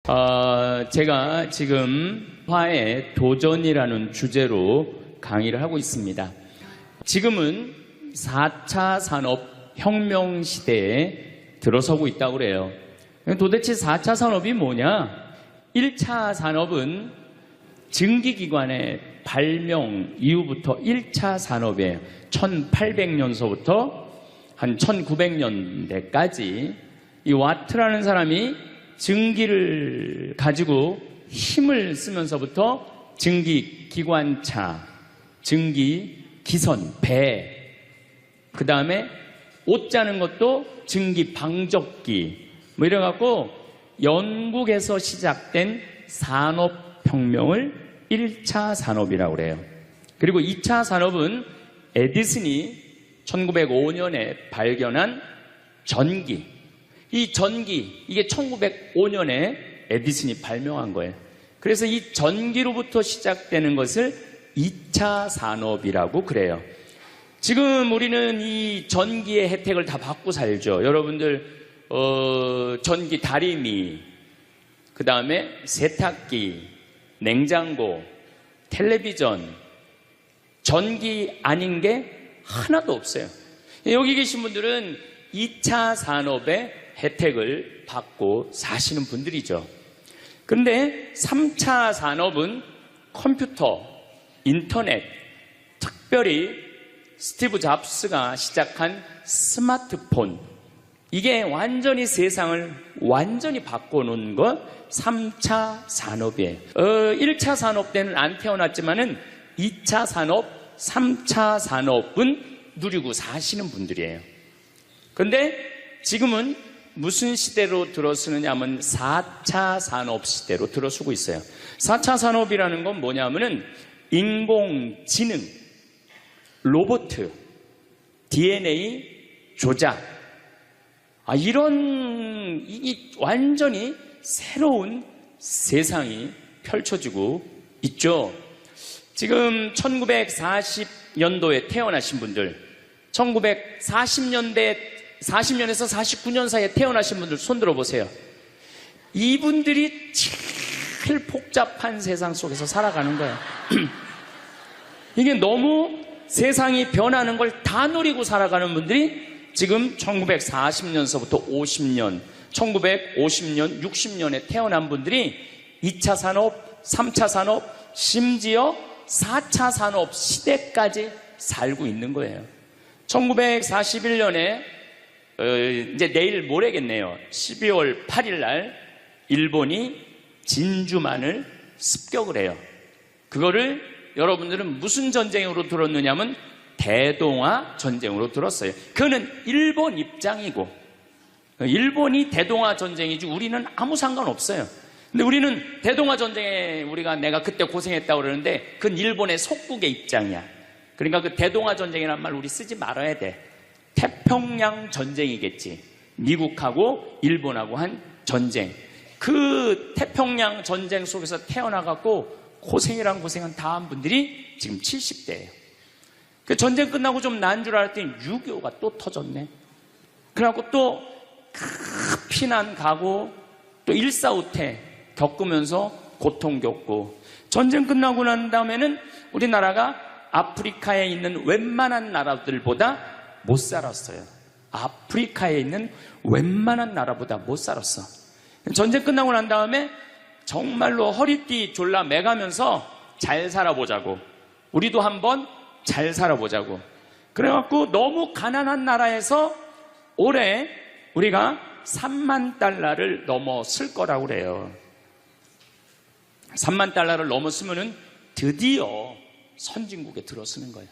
제가 지금 화의 도전이라는 주제로 강의를 하고 있습니다. 지금은 4차 산업혁명 시대에 들어서고 있다고 그래요. 도대체 4차 산업이 뭐냐? 1차 산업은 증기기관의 발명 이후부터 1차 산업에 1800년서부터 한 1900년대까지 이 와트라는 사람이 증기를 가지고 힘을 쓰면서부터 증기기관차, 증기기선, 배, 그 다음에 옷 짜는 것도 증기방적기 뭐 이래갖고 영국에서 시작된 산업혁명을 1차 산업이라고 그래요. 그리고 2차 산업은 에디슨이 1905년에 발견한 전기, 이 전기, 이게 1905년에 에디슨이 발명한 거예요. 그래서 이 전기로부터 시작되는 것을 2차 산업이라고 그래요. 지금 우리는 이 전기의 혜택을 다 받고 살죠. 여러분들 전기 다리미, 그 다음에 세탁기, 냉장고, 텔레비전, 전기 아닌 게 하나도 없어요. 여기 계신 분들은 2차 산업의 혜택을 받고 사시는 분들이죠. 그런데 3차 산업은 컴퓨터, 인터넷, 특별히 스티브 잡스가 시작한 스마트폰, 이게 완전히 세상을 완전히 바꿔놓은 것 3차 산업이에요. 1차 산업 때는 안 태어났지만은 2차 산업, 3차 산업은 누리고 사시는 분들이에요. 그런데 지금은 무슨 시대로 들어서느냐 하면 4차 산업 시대로 들어서고 있어요. 4차 산업이라는 건 뭐냐면은 인공지능, 로봇, DNA 조작, 이런 완전히 새로운 세상이 펼쳐지고 있죠. 지금 1940년도에 태어나신 분들, 40년에서 49년 사이에 태어나신 분들 손 들어보세요. 이분들이 제일 복잡한 세상 속에서 살아가는 거예요. 이게 너무 세상이 변하는 걸 다 누리고 살아가는 분들이 지금 1940년서부터 50년, 1950년, 60년에 태어난 분들이 2차 산업, 3차 산업, 심지어 4차 산업 시대까지 살고 있는 거예요. 1941년에 이제 내일 모레겠네요. 12월 8일 날 일본이 진주만을 습격을 해요. 그거를 여러분들은 무슨 전쟁으로 들었느냐면 대동아 전쟁으로 들었어요. 그거는 일본 입장이고, 일본이 대동아 전쟁이지 우리는 아무 상관없어요. 근데 우리는 대동아 전쟁에 내가 그때 고생했다고 그러는데 그건 일본의 속국의 입장이야. 그러니까 그 대동아 전쟁이라는 말 우리 쓰지 말아야 돼. 태평양 전쟁이겠지. 미국하고 일본하고 한 전쟁. 그 태평양 전쟁 속에서 태어나갖고 고생이란 고생은 다 한 분들이 지금 70대예요. 그 전쟁 끝나고 좀 난 줄 알았더니 6.25가 또 터졌네. 그래갖고 또 피난 가고 또 일사후퇴 겪으면서 고통 겪고, 전쟁 끝나고 난 다음에는 우리나라가 아프리카에 있는 웬만한 나라들보다 못 살았어요. 아프리카에 있는 웬만한 나라보다 못 살았어. 전쟁 끝나고 난 다음에 정말로 허리띠 졸라 매가면서 잘 살아보자고, 우리도 한번 잘 살아보자고, 그래갖고 너무 가난한 나라에서 올해 우리가 3만 달러를 넘었을 거라고 그래요. 3만 달러를 넘었으면은 드디어 선진국에 들어서는 거예요.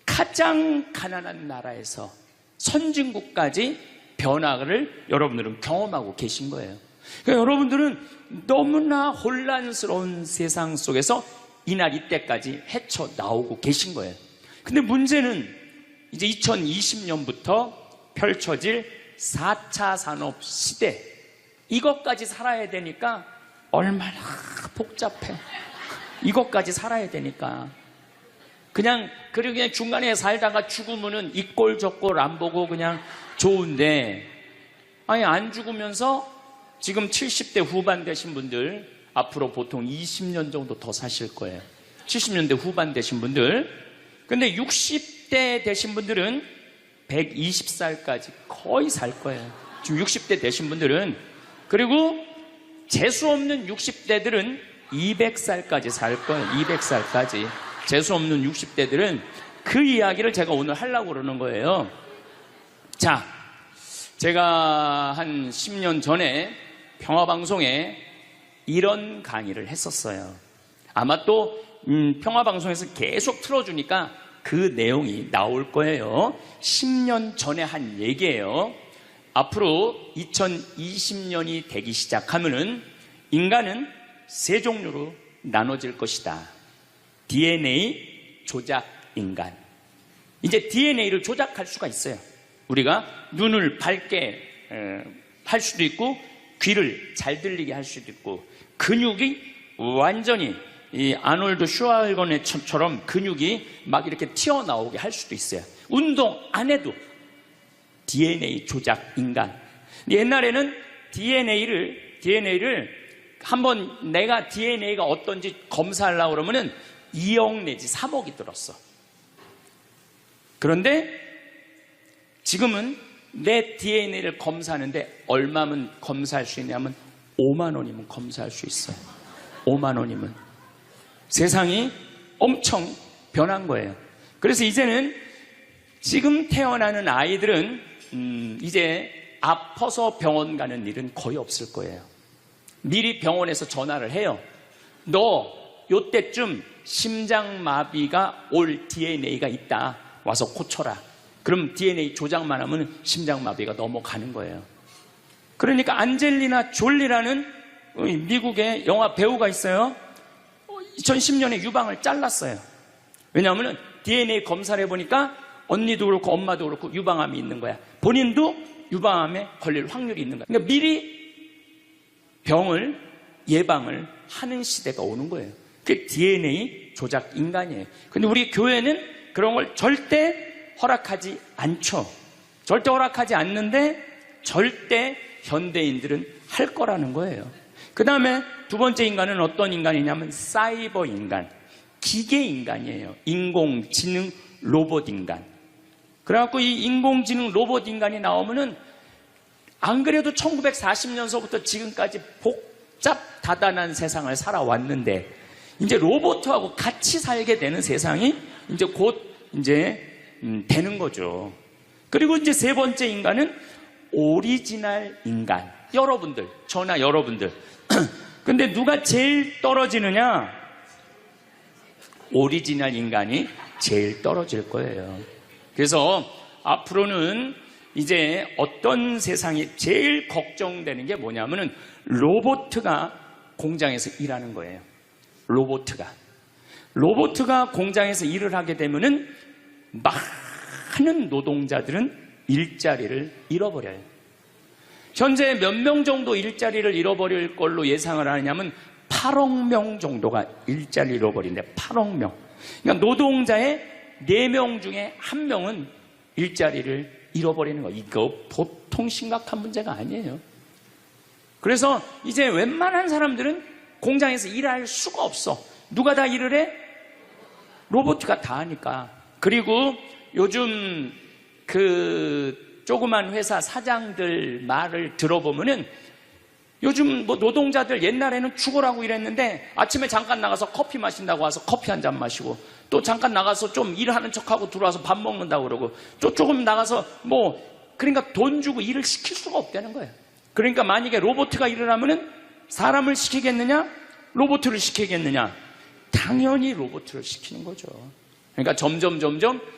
가장 가난한 나라에서 선진국까지 변화를 여러분들은 경험하고 계신 거예요. 그러니까 여러분들은 너무나 혼란스러운 세상 속에서 이날 이때까지 헤쳐나오고 계신 거예요. 근데 문제는 이제 2020년부터 펼쳐질 4차 산업 시대, 이것까지 살아야 되니까 얼마나 복잡해. 이것까지 살아야 되니까 그냥 중간에 살다가 죽으면은 이 꼴 저 꼴 안 보고 그냥 좋은데, 아니 안 죽으면서 지금 70대 후반 되신 분들 앞으로 보통 20년 정도 더 사실 거예요. 70년대 후반 되신 분들. 근데 60대 되신 분들은 120살까지 거의 살 거예요. 지금 60대 되신 분들은. 그리고 재수 없는 60대들은 200살까지 살 거예요. 200살까지. 재수 없는 60대들은. 그 이야기를 제가 오늘 하려고 그러는 거예요. 자, 제가 한 10년 전에 평화방송에 이런 강의를 했었어요. 아마 또 평화방송에서 계속 틀어주니까 그 내용이 나올 거예요. 10년 전에 한 얘기예요. 앞으로 2020년이 되기 시작하면은 인간은 세 종류로 나눠질 것이다. DNA 조작 인간. 이제 DNA를 조작할 수가 있어요. 우리가 눈을 밝게 할 수도 있고, 귀를 잘 들리게 할 수도 있고, 근육이 완전히 이 아놀드 슈왈거네처럼 근육이 막 이렇게 튀어나오게 할 수도 있어요. 운동 안 해도 DNA 조작 인간. 옛날에는 DNA를 한번 내가 DNA가 어떤지 검사하려고 그러면은 2억 내지 3억이 들었어. 그런데 지금은 내 DNA를 검사하는데 얼마면 검사할 수 있냐면 5만 원이면 검사할 수 있어요. 5만 원이면. 세상이 엄청 변한 거예요. 그래서 이제는 지금 태어나는 아이들은 이제 아파서 병원 가는 일은 거의 없을 거예요. 미리 병원에서 전화를 해요. 너 요때쯤 심장마비가 올 DNA가 있다. 와서 고쳐라. 그럼 DNA 조작만 하면 심장마비가 넘어가는 거예요. 그러니까 안젤리나 졸리라는 미국의 영화 배우가 있어요. 2010년에 유방을 잘랐어요. 왜냐하면 DNA 검사를 해보니까 언니도 그렇고 엄마도 그렇고 유방암이 있는 거야. 본인도 유방암에 걸릴 확률이 있는 거야. 그러니까 미리 병을 예방을 하는 시대가 오는 거예요. 그게 DNA 조작 인간이에요. 근데 우리 교회는 그런 걸 절대 허락하지 않죠. 절대 허락하지 않는데 절대 현대인들은 할 거라는 거예요. 그 다음에 두 번째 인간은 어떤 인간이냐면 사이버 인간, 기계 인간이에요. 인공지능 로봇 인간. 그래갖고 이 인공지능 로봇 인간이 나오면은 안 그래도 1940년서부터 지금까지 복잡 다단한 세상을 살아왔는데 이제 로봇하고 같이 살게 되는 세상이 이제 곧 되는 거죠. 그리고 이제 세 번째 인간은 오리지널 인간. 여러분들, 저나 여러분들. 근데 누가 제일 떨어지느냐? 오리지널 인간이 제일 떨어질 거예요. 그래서 앞으로는 이제 어떤 세상이 제일 걱정되는 게 뭐냐면은 로봇가 공장에서 일하는 거예요. 로봇가 공장에서 일을 하게 되면은 많은 노동자들은 일자리를 잃어버려요. 현재 몇 명 정도 일자리를 잃어버릴 걸로 예상을 하느냐면 8억 명 정도가 일자리를 잃어버린대. 8억 명. 그러니까 노동자의 4명 중에 1명은 일자리를 잃어버리는 거. 이거 보통 심각한 문제가 아니에요. 그래서 이제 웬만한 사람들은 공장에서 일할 수가 없어. 누가 다 일을 해? 로봇가 다 하니까. 그리고 요즘 그 조그만 회사 사장들 말을 들어보면은 요즘 뭐 노동자들 옛날에는 죽으라고 일했는데 아침에 잠깐 나가서 커피 마신다고 와서 커피 한 잔 마시고 또 잠깐 나가서 좀 일하는 척하고 들어와서 밥 먹는다고 그러고 또 조금 나가서 그러니까 돈 주고 일을 시킬 수가 없다는 거예요. 그러니까 만약에 로봇가 일을 하면은 사람을 시키겠느냐? 로봇을 시키겠느냐? 당연히 로봇을 시키는 거죠. 그러니까 점점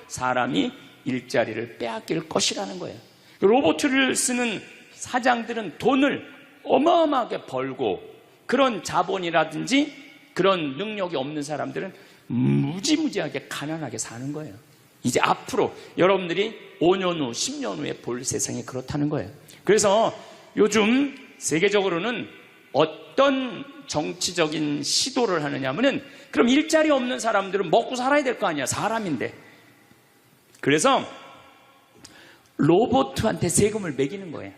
사람이 일자리를 빼앗길 것이라는 거예요. 로봇을 쓰는 사장들은 돈을 어마어마하게 벌고 그런 자본이라든지 그런 능력이 없는 사람들은 무지무지하게 가난하게 사는 거예요. 이제 앞으로 여러분들이 5년 후, 10년 후에 볼 세상이 그렇다는 거예요. 그래서 요즘 세계적으로는 어떤 정치적인 시도를 하느냐면은 그럼 일자리 없는 사람들은 먹고 살아야 될 거 아니야. 사람인데. 그래서 로봇한테 세금을 매기는 거예요.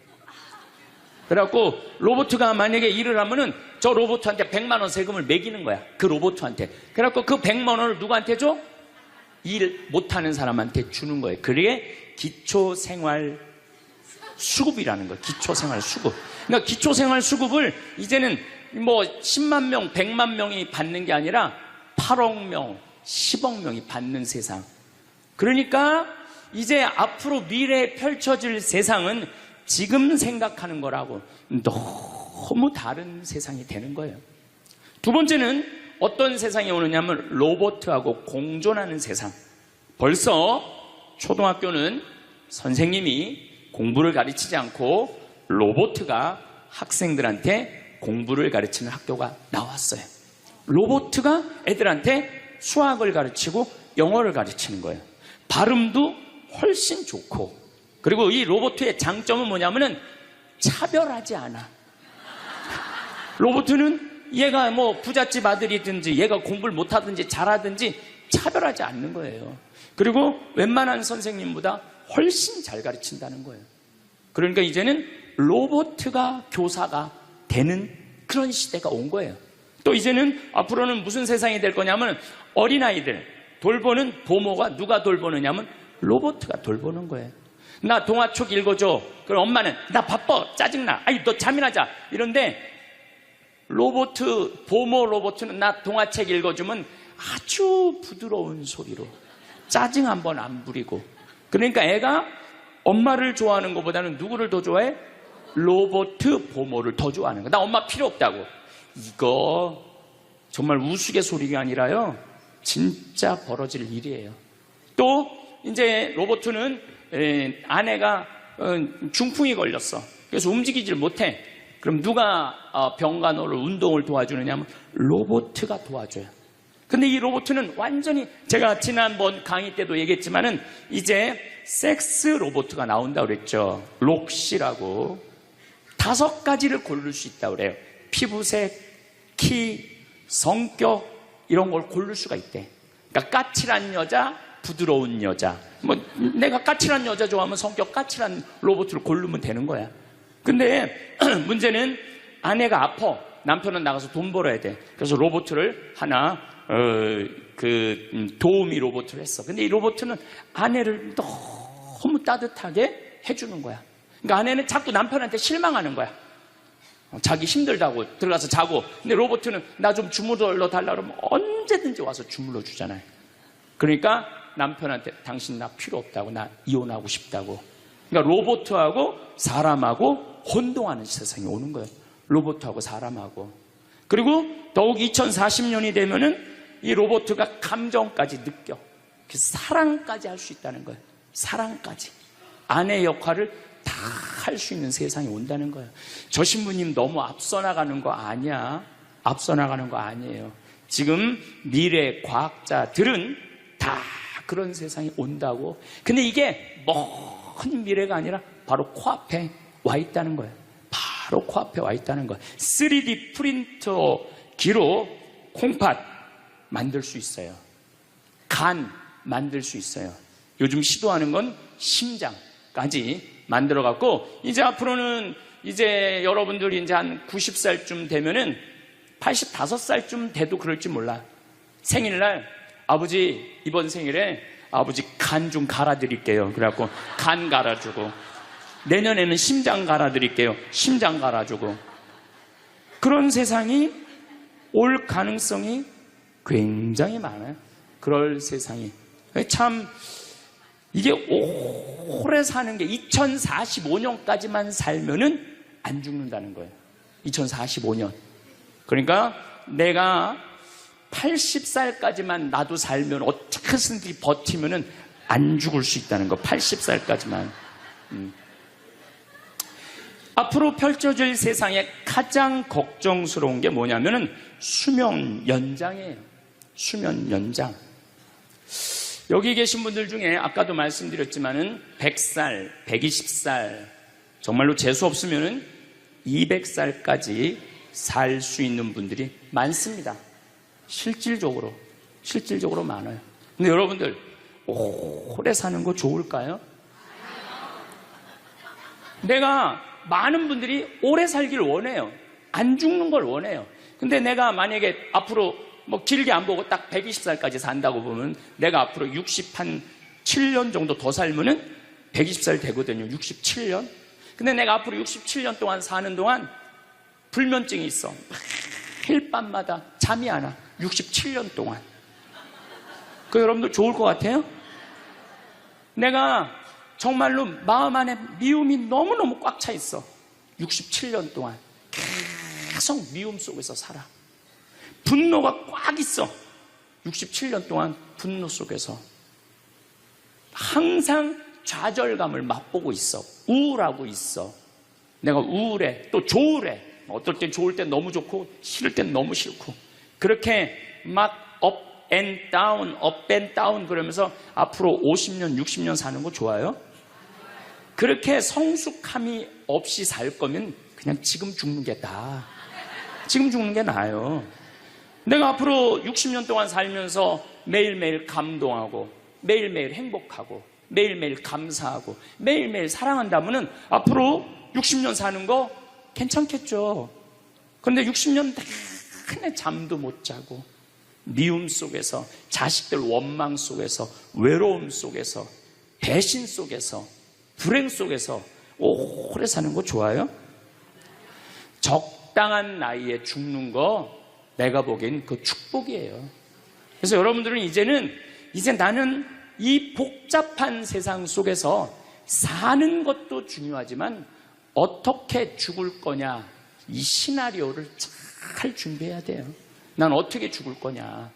그래갖고 로봇가 만약에 일을 하면은 저 로봇한테 100만 원 세금을 매기는 거야. 그 로봇한테. 그래갖고 그 100만 원을 누구한테 줘? 일 못하는 사람한테 주는 거예요. 그게 기초생활 수급이라는 거예요. 기초생활 수급. 그러니까 기초생활 수급을 이제는 뭐 10만 명, 100만 명이 받는 게 아니라 8억 명, 10억 명이 받는 세상. 그러니까 이제 앞으로 미래에 펼쳐질 세상은 지금 생각하는 거라고 너무 다른 세상이 되는 거예요. 두 번째는 어떤 세상이 오느냐면 로봇하고 공존하는 세상. 벌써 초등학교는 선생님이 공부를 가르치지 않고 로봇가 학생들한테 공부를 가르치는 학교가 나왔어요. 로봇가 애들한테 수학을 가르치고 영어를 가르치는 거예요. 발음도 훨씬 좋고, 그리고 이 로봇의 장점은 뭐냐면은 차별하지 않아. 로봇은 얘가 뭐 부잣집 아들이든지 얘가 공부를 못하든지 잘하든지 차별하지 않는 거예요. 그리고 웬만한 선생님보다 훨씬 잘 가르친다는 거예요. 그러니까 이제는 로봇가 교사가 되는 그런 시대가 온 거예요. 또 이제는 앞으로는 무슨 세상이 될 거냐면 어린아이들 돌보는 부모가 누가 돌보느냐면 로봇가 돌보는 거예요. 나 동화책 읽어줘. 그럼 엄마는 나 바빠, 짜증나, 아이 너 잠이나 자, 이런데 부모 로봇은 나 동화책 읽어주면 아주 부드러운 소리로 짜증 한번 안 부리고. 그러니까 애가 엄마를 좋아하는 것보다는 누구를 더 좋아해? 로봇 부모를 더 좋아하는 거야. 나 엄마 필요 없다고. 이거 정말 우스갯소리가 아니라요, 진짜 벌어질 일이에요. 또 이제 로봇은 아내가 중풍이 걸렸어. 그래서 움직이질 못해. 그럼 누가 병간호를 운동을 도와주느냐면 로봇가 도와줘요. 근데 이 로봇은 완전히, 제가 지난번 강의 때도 얘기했지만은 이제 섹스 로봇가 나온다고 그랬죠. 록시라고 5가지를 고를 수 있다고 그래요. 피부색, 키, 성격 이런 걸 고를 수가 있대. 그러니까 까칠한 여자, 부드러운 여자. 뭐 내가 까칠한 여자 좋아하면 성격 까칠한 로봇을 고르면 되는 거야. 근데 문제는 아내가 아파. 남편은 나가서 돈 벌어야 돼. 그래서 로봇을 하나 도우미 로봇을 했어. 근데 이 로봇은 아내를 너무 따뜻하게 해주는 거야. 그러니까 아내는 자꾸 남편한테 실망하는 거야. 자기 힘들다고 들어가서 자고. 근데 로봇은 나 좀 주물러 달라 그러면 언제든지 와서 주물러 주잖아요. 그러니까 남편한테 당신 나 필요 없다고, 나 이혼하고 싶다고. 그러니까 로봇하고 사람하고 혼동하는 세상이 오는 거예요. 로봇하고 사람하고. 그리고 더욱 2040년이 되면은 이 로봇가 감정까지 느껴. 사랑까지 할 수 있다는 거예요. 사랑까지. 아내 역할을 다 할 수 있는 세상이 온다는 거예요. 저 신부님 너무 앞서 나가는 거 아니야. 앞서 나가는 거 아니에요. 지금 미래 과학자들은 다 그런 세상이 온다고. 근데 이게 먼 미래가 아니라 바로 코앞에 와 있다는 거예요. 바로 코앞에 와 있다는 거예요. 3D 프린터기로 콩팥 만들 수 있어요. 간 만들 수 있어요. 요즘 시도하는 건 심장까지 만들어 갖고, 이제 앞으로는 이제 여러분들이 이제 한 90살쯤 되면은 85살쯤 돼도 그럴지 몰라. 생일날 아버지 이번 생일에 아버지 간 좀 갈아드릴게요. 그래갖고 간 갈아주고, 내년에는 심장 갈아드릴게요. 심장 갈아주고. 그런 세상이 올 가능성이 굉장히 많아요. 그럴 세상이. 참 이게 오래 사는 게 2045년까지만 살면은 안 죽는다는 거예요. 2045년. 그러니까 내가 80살까지만 나도 살면 어떻게든지 버티면은 안 죽을 수 있다는 거. 80살까지만. 앞으로 펼쳐질 세상에 가장 걱정스러운 게 뭐냐면은 수명 연장이에요. 수명 연장. 여기 계신 분들 중에 아까도 말씀드렸지만은 100살, 120살, 정말로 재수 없으면은 200살까지 살 수 있는 분들이 많습니다. 실질적으로 많아요. 근데 여러분들 오래 사는 거 좋을까요? 내가 많은 분들이 오래 살기를 원해요. 안 죽는 걸 원해요. 근데 내가 만약에 앞으로 뭐 길게 안 보고 딱 120살까지 산다고 보면 내가 앞으로 67년 정도 더 살면은 120살 되거든요. 67년. 근데 내가 앞으로 67년 동안 사는 동안 불면증이 있어. 매일 밤마다 잠이 안 와. 67년 동안. 그 여러분들 좋을 것 같아요? 내가 정말로 마음 안에 미움이 너무너무 꽉 차 있어. 67년 동안 계속 미움 속에서 살아. 분노가 꽉 있어. 67년 동안 분노 속에서 항상 좌절감을 맛보고 있어. 우울하고 있어. 내가 우울해. 또 좋으래. 어떨 땐 좋을 땐 너무 좋고 싫을 땐 너무 싫고 그렇게 막 업 앤 다운, 업 앤 다운 그러면서 앞으로 50년, 60년 사는 거 좋아요? 그렇게 성숙함이 없이 살 거면 그냥 지금 죽는 게 나아. 지금 죽는 게 나아요. 내가 앞으로 60년 동안 살면서 매일매일 감동하고 매일매일 행복하고 매일매일 감사하고 매일매일 사랑한다면 앞으로 60년 사는 거 괜찮겠죠. 그런데 60년 내내 잠도 못 자고 미움 속에서 자식들 원망 속에서 외로움 속에서 배신 속에서 불행 속에서 오래 사는 거 좋아요? 적당한 나이에 죽는 거 내가 보기엔 그 축복이에요. 그래서 여러분들은 이제 나는 이 복잡한 세상 속에서 사는 것도 중요하지만 어떻게 죽을 거냐 이 시나리오를 잘 준비해야 돼요. 난 어떻게 죽을 거냐.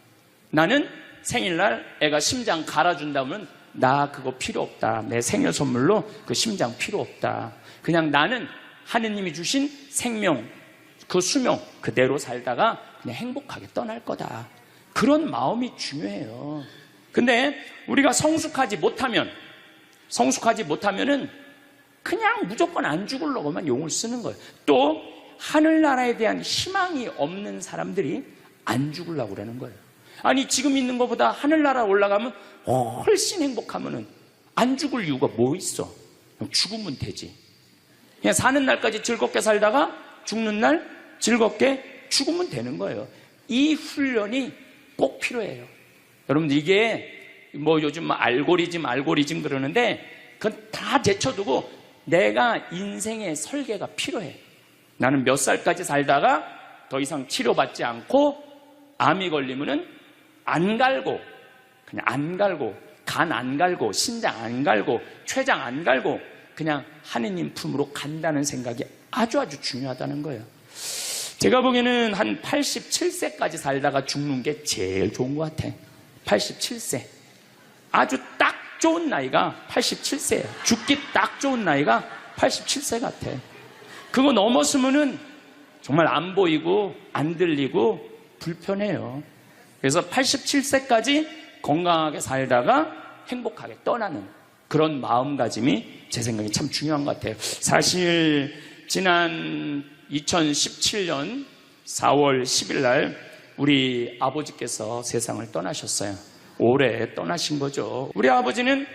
나는 생일날 애가 심장 갈아준다면 나 그거 필요 없다. 내 생일 선물로 그 심장 필요 없다. 그냥 나는 하느님이 주신 생명 그 수명 그대로 살다가 그냥 행복하게 떠날 거다. 그런 마음이 중요해요. 근데 우리가 성숙하지 못하면은 그냥 무조건 안 죽으려고만 용을 쓰는 거예요. 또 하늘나라에 대한 희망이 없는 사람들이 안 죽으려고 그러는 거예요. 아니 지금 있는 것보다 하늘나라 올라가면 훨씬 행복하면은 안 죽을 이유가 뭐 있어? 그냥 죽으면 되지. 그냥 사는 날까지 즐겁게 살다가 죽는 날 즐겁게 죽으면 되는 거예요. 이 훈련이 꼭 필요해요. 여러분들 이게 뭐 요즘 알고리즘 그러는데 그건 다 제쳐두고 내가 인생의 설계가 필요해. 나는 몇 살까지 살다가 더 이상 치료받지 않고 암이 걸리면은 안 갈고 그냥 안 갈고 간 안 갈고 신장 안 갈고 췌장 안 갈고 그냥 하느님 품으로 간다는 생각이 아주 중요하다는 거예요. 제가 보기에는 한 87세까지 살다가 죽는 게 제일 좋은 것 같아. 87세. 아주 딱 좋은 나이가 87세예요. 죽기 딱 좋은 나이가 87세 같아. 그거 넘었으면은 정말 안 보이고 안 들리고 불편해요. 그래서 87세까지 건강하게 살다가 행복하게 떠나는 그런 마음가짐이 제 생각에 참 중요한 것 같아요. 사실 지난 2017년 4월 10일 날 우리 아버지께서 세상을 떠나셨어요. 올해 떠나신 거죠. 우리 아버지는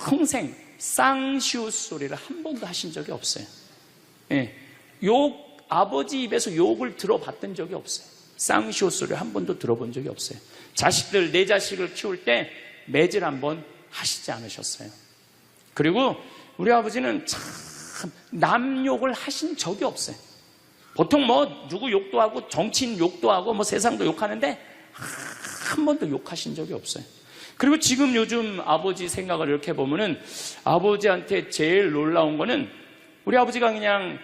평생 쌍시옷 소리를 한 번도 하신 적이 없어요. 아버지 입에서 욕을 들어봤던 적이 없어요. 쌍시옷 소리를 한 번도 들어본 적이 없어요. 자식들, 내 자식을 키울 때 매질 한 번 하시지 않으셨어요. 그리고 우리 아버지는 참 남 욕을 하신 적이 없어요. 보통 뭐 누구 욕도 하고 정치인 욕도 하고 뭐 세상도 욕하는데 한 번도 욕하신 적이 없어요. 그리고 지금 요즘 아버지 생각을 이렇게 보면은 아버지한테 제일 놀라운 거는 우리 아버지가 그냥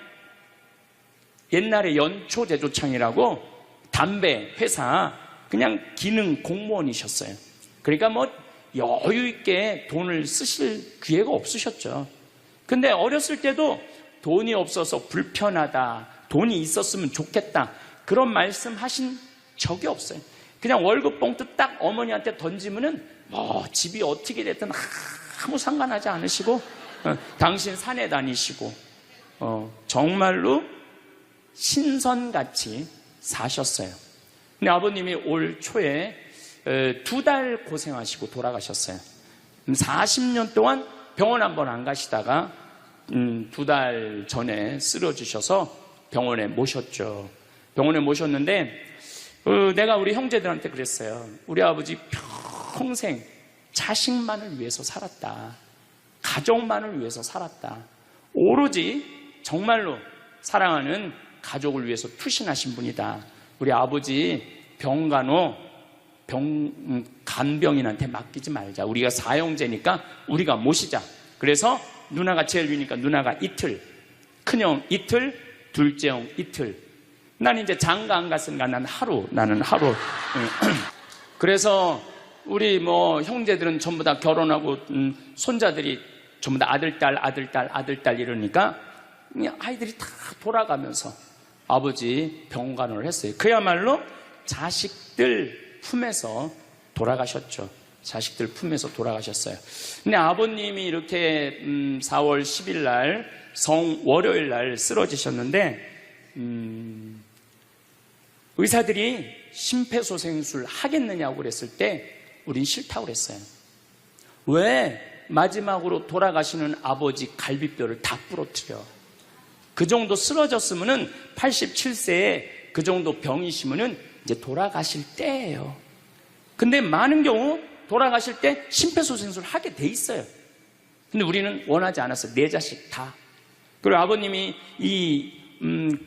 옛날에 연초제조창이라고 담배 회사 그냥 기능 공무원이셨어요. 그러니까 뭐 여유 있게 돈을 쓰실 기회가 없으셨죠. 근데 어렸을 때도 돈이 없어서 불편하다, 돈이 있었으면 좋겠다 그런 말씀 하신 적이 없어요. 그냥 월급 봉투 딱 어머니한테 던지면은 뭐 집이 어떻게 됐든 아무 상관하지 않으시고 당신 산에 다니시고 정말로 신선같이 사셨어요. 근데 아버님이 올 초에 2달 고생하시고 돌아가셨어요. 40년 동안 병원 한 번 안 가시다가 2달 전에 쓰러지셔서 병원에 모셨죠. 병원에 모셨는데 내가 우리 형제들한테 그랬어요. 우리 아버지 평생 자식만을 위해서 살았다. 가족만을 위해서 살았다. 오로지 정말로 사랑하는 가족을 위해서 투신하신 분이다. 우리 아버지 병간호 간병인한테 맡기지 말자. 우리가 사형제니까 우리가 모시자. 그래서 누나가 제일 위니까 누나가 이틀, 큰형 이틀, 둘째 형 이틀. 난 이제 장가 안 갔으니까 나는 하루. 그래서 우리 형제들은 전부 다 결혼하고 손자들이 전부 다 아들, 딸 이러니까 아이들이 다 돌아가면서 아버지 병간호를 했어요. 그야말로 자식들 품에서 돌아가셨죠. 자식들 품에서 돌아가셨어요. 근데 아버님이 이렇게 4월 10일 날 월요일 날 쓰러지셨는데 의사들이 심폐소생술 하겠느냐고 그랬을 때 우린 싫다고 그랬어요. 왜 마지막으로 돌아가시는 아버지 갈비뼈를 다 부러뜨려? 그 정도 쓰러졌으면은 87세에 그 정도 병이시면은 이제 돌아가실 때예요. 근데 많은 경우 돌아가실 때 심폐소생술 하게 돼 있어요. 근데 우리는 원하지 않았어요. 네 자식 다. 그리고 아버님이 이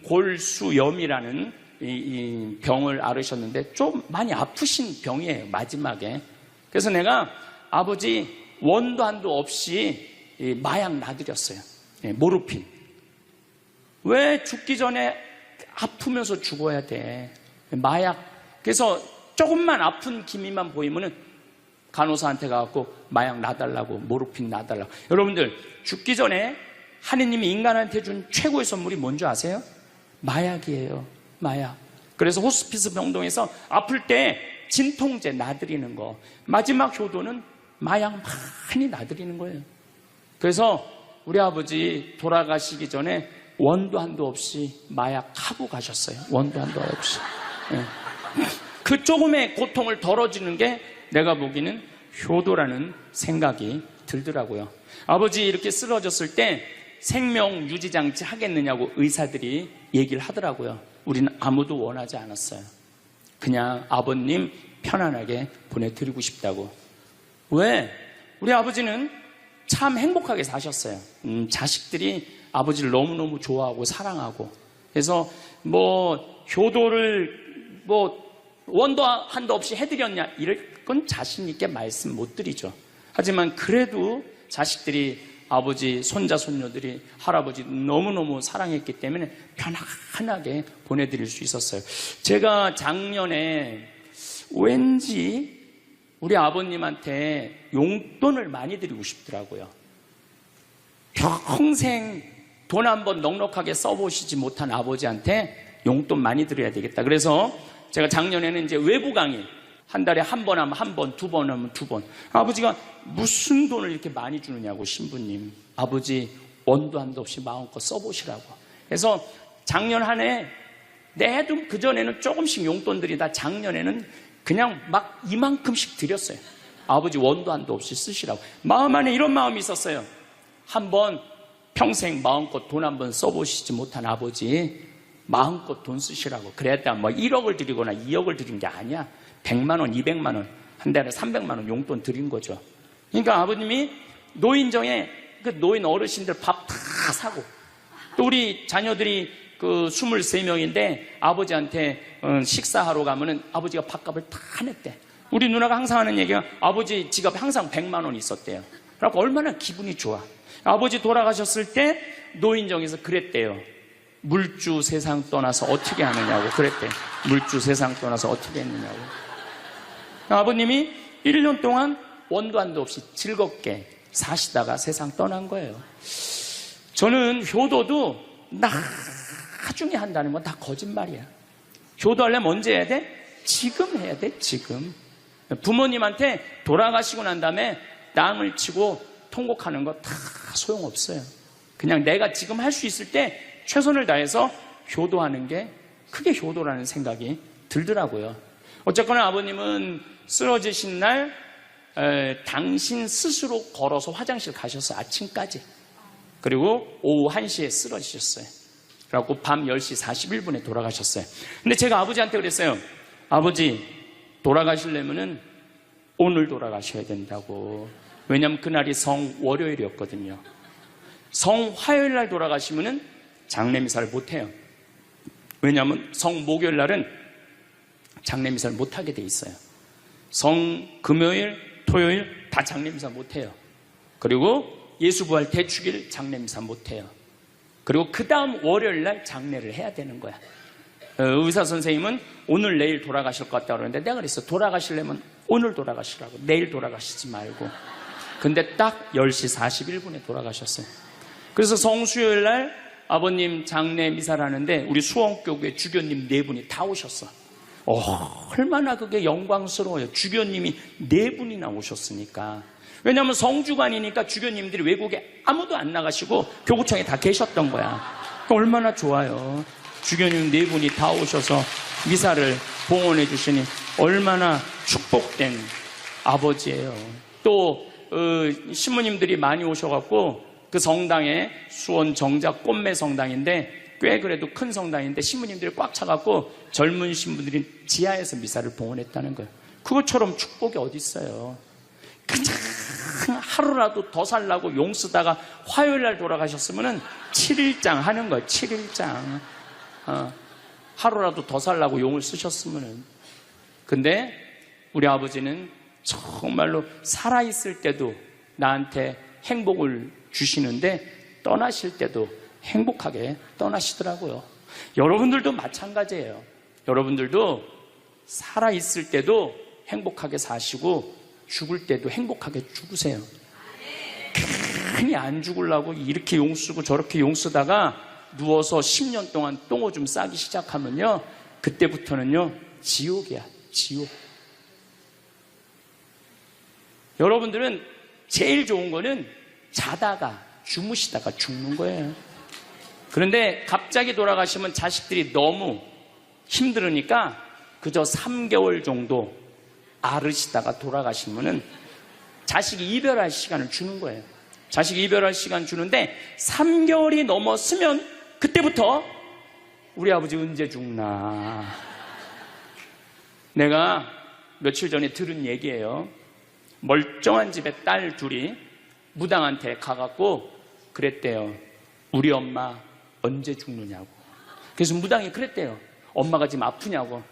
골수염이라는 이 병을 앓으셨는데 좀 많이 아프신 병이에요. 마지막에. 그래서 내가 아버지 원도 한도 없이 마약 놔드렸어요. 모르핀. 왜 죽기 전에 아프면서 죽어야 돼? 마약. 그래서 조금만 아픈 기미만 보이면은 간호사한테 가갖고 마약 놔달라고, 모르핀 놔달라고. 여러분들 죽기 전에 하느님이 인간한테 준 최고의 선물이 뭔지 아세요? 마약이에요. 마약. 그래서 호스피스 병동에서 아플 때 진통제 놔드리는 거. 마지막 효도는 마약 많이 놔드리는 거예요. 그래서 우리 아버지 돌아가시기 전에 원도 한도 없이 마약하고 가셨어요. 원도 한도 없이. 그 조금의 고통을 덜어주는 게 내가 보기에는 효도라는 생각이 들더라고요. 아버지 이렇게 쓰러졌을 때 생명 유지장치 하겠느냐고 의사들이 얘기를 하더라고요. 우리는 아무도 원하지 않았어요. 그냥 아버님 편안하게 보내드리고 싶다고. 왜? 우리 아버지는 참 행복하게 사셨어요. 자식들이 아버지를 너무너무 좋아하고 사랑하고. 그래서 효도를 원도 한도 없이 해드렸냐 이럴 건 자신 있게 말씀 못 드리죠. 하지만 그래도 자식들이 아버지, 손자, 손녀들이 할아버지 너무너무 사랑했기 때문에 편안하게 보내드릴 수 있었어요. 제가 작년에 왠지 우리 아버님한테 용돈을 많이 드리고 싶더라고요. 평생 돈 한번 넉넉하게 써보시지 못한 아버지한테 용돈 많이 드려야 되겠다. 그래서 제가 작년에는 이제 외부 강의 한 달에 한 번 하면 한 번, 두 번 하면 두 번. 아버지가 무슨 돈을 이렇게 많이 주느냐고, 신부님. 아버지 원도 한도 없이 마음껏 써보시라고. 그래서 작년 한 해 내도 그전에는 조금씩 용돈 드리다 작년에는 그냥 막 이만큼씩 드렸어요. 아버지 원도 한도 없이 쓰시라고. 마음 안에 이런 마음이 있었어요. 한번 평생 마음껏 돈 한 번 써보시지 못한 아버지 마음껏 돈 쓰시라고. 그랬다 1억을 드리거나 2억을 드린 게 아니야. 100만 원, 200만 원, 한 달에 300만 원 용돈 드린 거죠. 그러니까 아버님이 노인정에 그 노인 어르신들 밥 다 사고, 또 우리 자녀들이 그 23명인데 아버지한테 식사하러 가면은 아버지가 밥값을 다 냈대. 우리 누나가 항상 하는 얘기가 아버지 지갑에 항상 100만 원이 있었대요. 그러니까 얼마나 기분이 좋아. 아버지 돌아가셨을 때 노인정에서 그랬대요. 물주 세상 떠나서 어떻게 하느냐고 그랬대. 물주 세상 떠나서 어떻게 했느냐고. 아버님이 1년 동안 원도 한도 없이 즐겁게 사시다가 세상 떠난 거예요. 저는 효도도 나중에 한다는 건 다 거짓말이야. 효도하려면 언제 해야 돼? 지금 해야 돼, 지금. 부모님한테 돌아가시고 난 다음에 땅을 치고 통곡하는 거 다 소용없어요. 그냥 내가 지금 할 수 있을 때 최선을 다해서 효도하는 게 크게 효도라는 생각이 들더라고요. 어쨌거나 아버님은 쓰러지신 날 당신 스스로 걸어서 화장실 가셔서 아침까지. 그리고 오후 1시에 쓰러지셨어요. 그래갖고 밤 10시 41분에 돌아가셨어요. 근데 제가 아버지한테 그랬어요. 아버지, 돌아가시려면은 오늘 돌아가셔야 된다고. 왜냐하면 그날이 성월요일이었거든요. 성화요일 날 돌아가시면은 장례미사를 못해요. 왜냐하면 성목요일 날은 장례미사를 못하게 돼 있어요. 성금요일, 토요일 다 장례미사 못해요. 그리고 예수부활 대축일 장례미사 못해요. 그리고 그 다음 월요일 날 장례를 해야 되는 거야. 의사 선생님은 오늘 내일 돌아가실 것 같다고 그러는데 내가 그랬어. 돌아가시려면 오늘 돌아가시라고. 내일 돌아가시지 말고. 근데 딱 10시 41분에 돌아가셨어요. 그래서 성수요일 날 아버님 장례 미사를 하는데 우리 수원교회 주교님 4분이 다 오셨어. 얼마나 그게 영광스러워요. 주교님이 4분이나 오셨으니까. 왜냐하면 성주간이니까 주교님들이 외국에 아무도 안 나가시고 교구청에 다 계셨던 거야. 얼마나 좋아요. 주교님 4분이 다 오셔서 미사를 봉헌해 주시니 얼마나 축복된 아버지예요. 또 신부님들이 많이 오셔갖고 그 성당에 수원 정작 꽃매 성당인데 꽤 그래도 큰 성당인데 신부님들이 꽉 차갖고 젊은 신부들이 지하에서 미사를 봉헌했다는 거예요. 그것처럼 축복이 어디 있어요. 그냥 하루라도 더 살라고 용 쓰다가 화요일 날 돌아가셨으면은 7일장 하는 거예요. 7일장. 하루라도 더 살라고 용을 쓰셨으면은. 근데 우리 아버지는 정말로 살아있을 때도 나한테 행복을 주시는데 떠나실 때도 행복하게 떠나시더라고요. 여러분들도 마찬가지예요. 여러분들도 살아있을 때도 행복하게 사시고 죽을 때도 행복하게 죽으세요. 괜히 안 죽으려고 이렇게 용 쓰고 저렇게 용 쓰다가 누워서 10년 동안 똥오줌 싸기 시작하면요, 그때부터는요 지옥이야. 지옥. 여러분들은 제일 좋은 거는 자다가 주무시다가 죽는 거예요. 그런데 갑자기 돌아가시면 자식들이 너무 힘들으니까 그저 3개월 정도 앓으시다가 돌아가시면은 자식이 이별할 시간을 주는 거예요. 자식이 이별할 시간 주는데 3개월이 넘었으면 그때부터 우리 아버지 언제 죽나. 내가 며칠 전에 들은 얘기예요. 멀쩡한 집에 딸 둘이 무당한테 가갖고 그랬대요. 우리 엄마 언제 죽느냐고. 그래서 무당이 그랬대요. 엄마가 지금 아프냐고.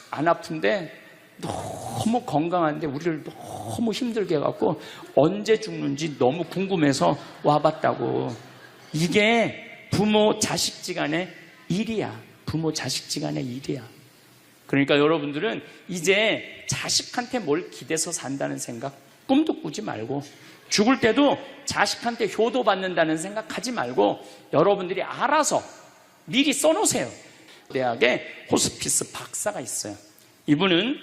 안 아픈데 너무 건강한데 우리를 너무 힘들게 해갖고 언제 죽는지 너무 궁금해서 와봤다고. 이게 부모 자식지간의 일이야. 부모 자식지간의 일이야. 그러니까 여러분들은 이제 자식한테 뭘 기대서 산다는 생각 꿈도 꾸지 말고, 죽을 때도 자식한테 효도받는다는 생각하지 말고 여러분들이 알아서 미리 써놓으세요. 대학에 호스피스 박사가 있어요. 이분은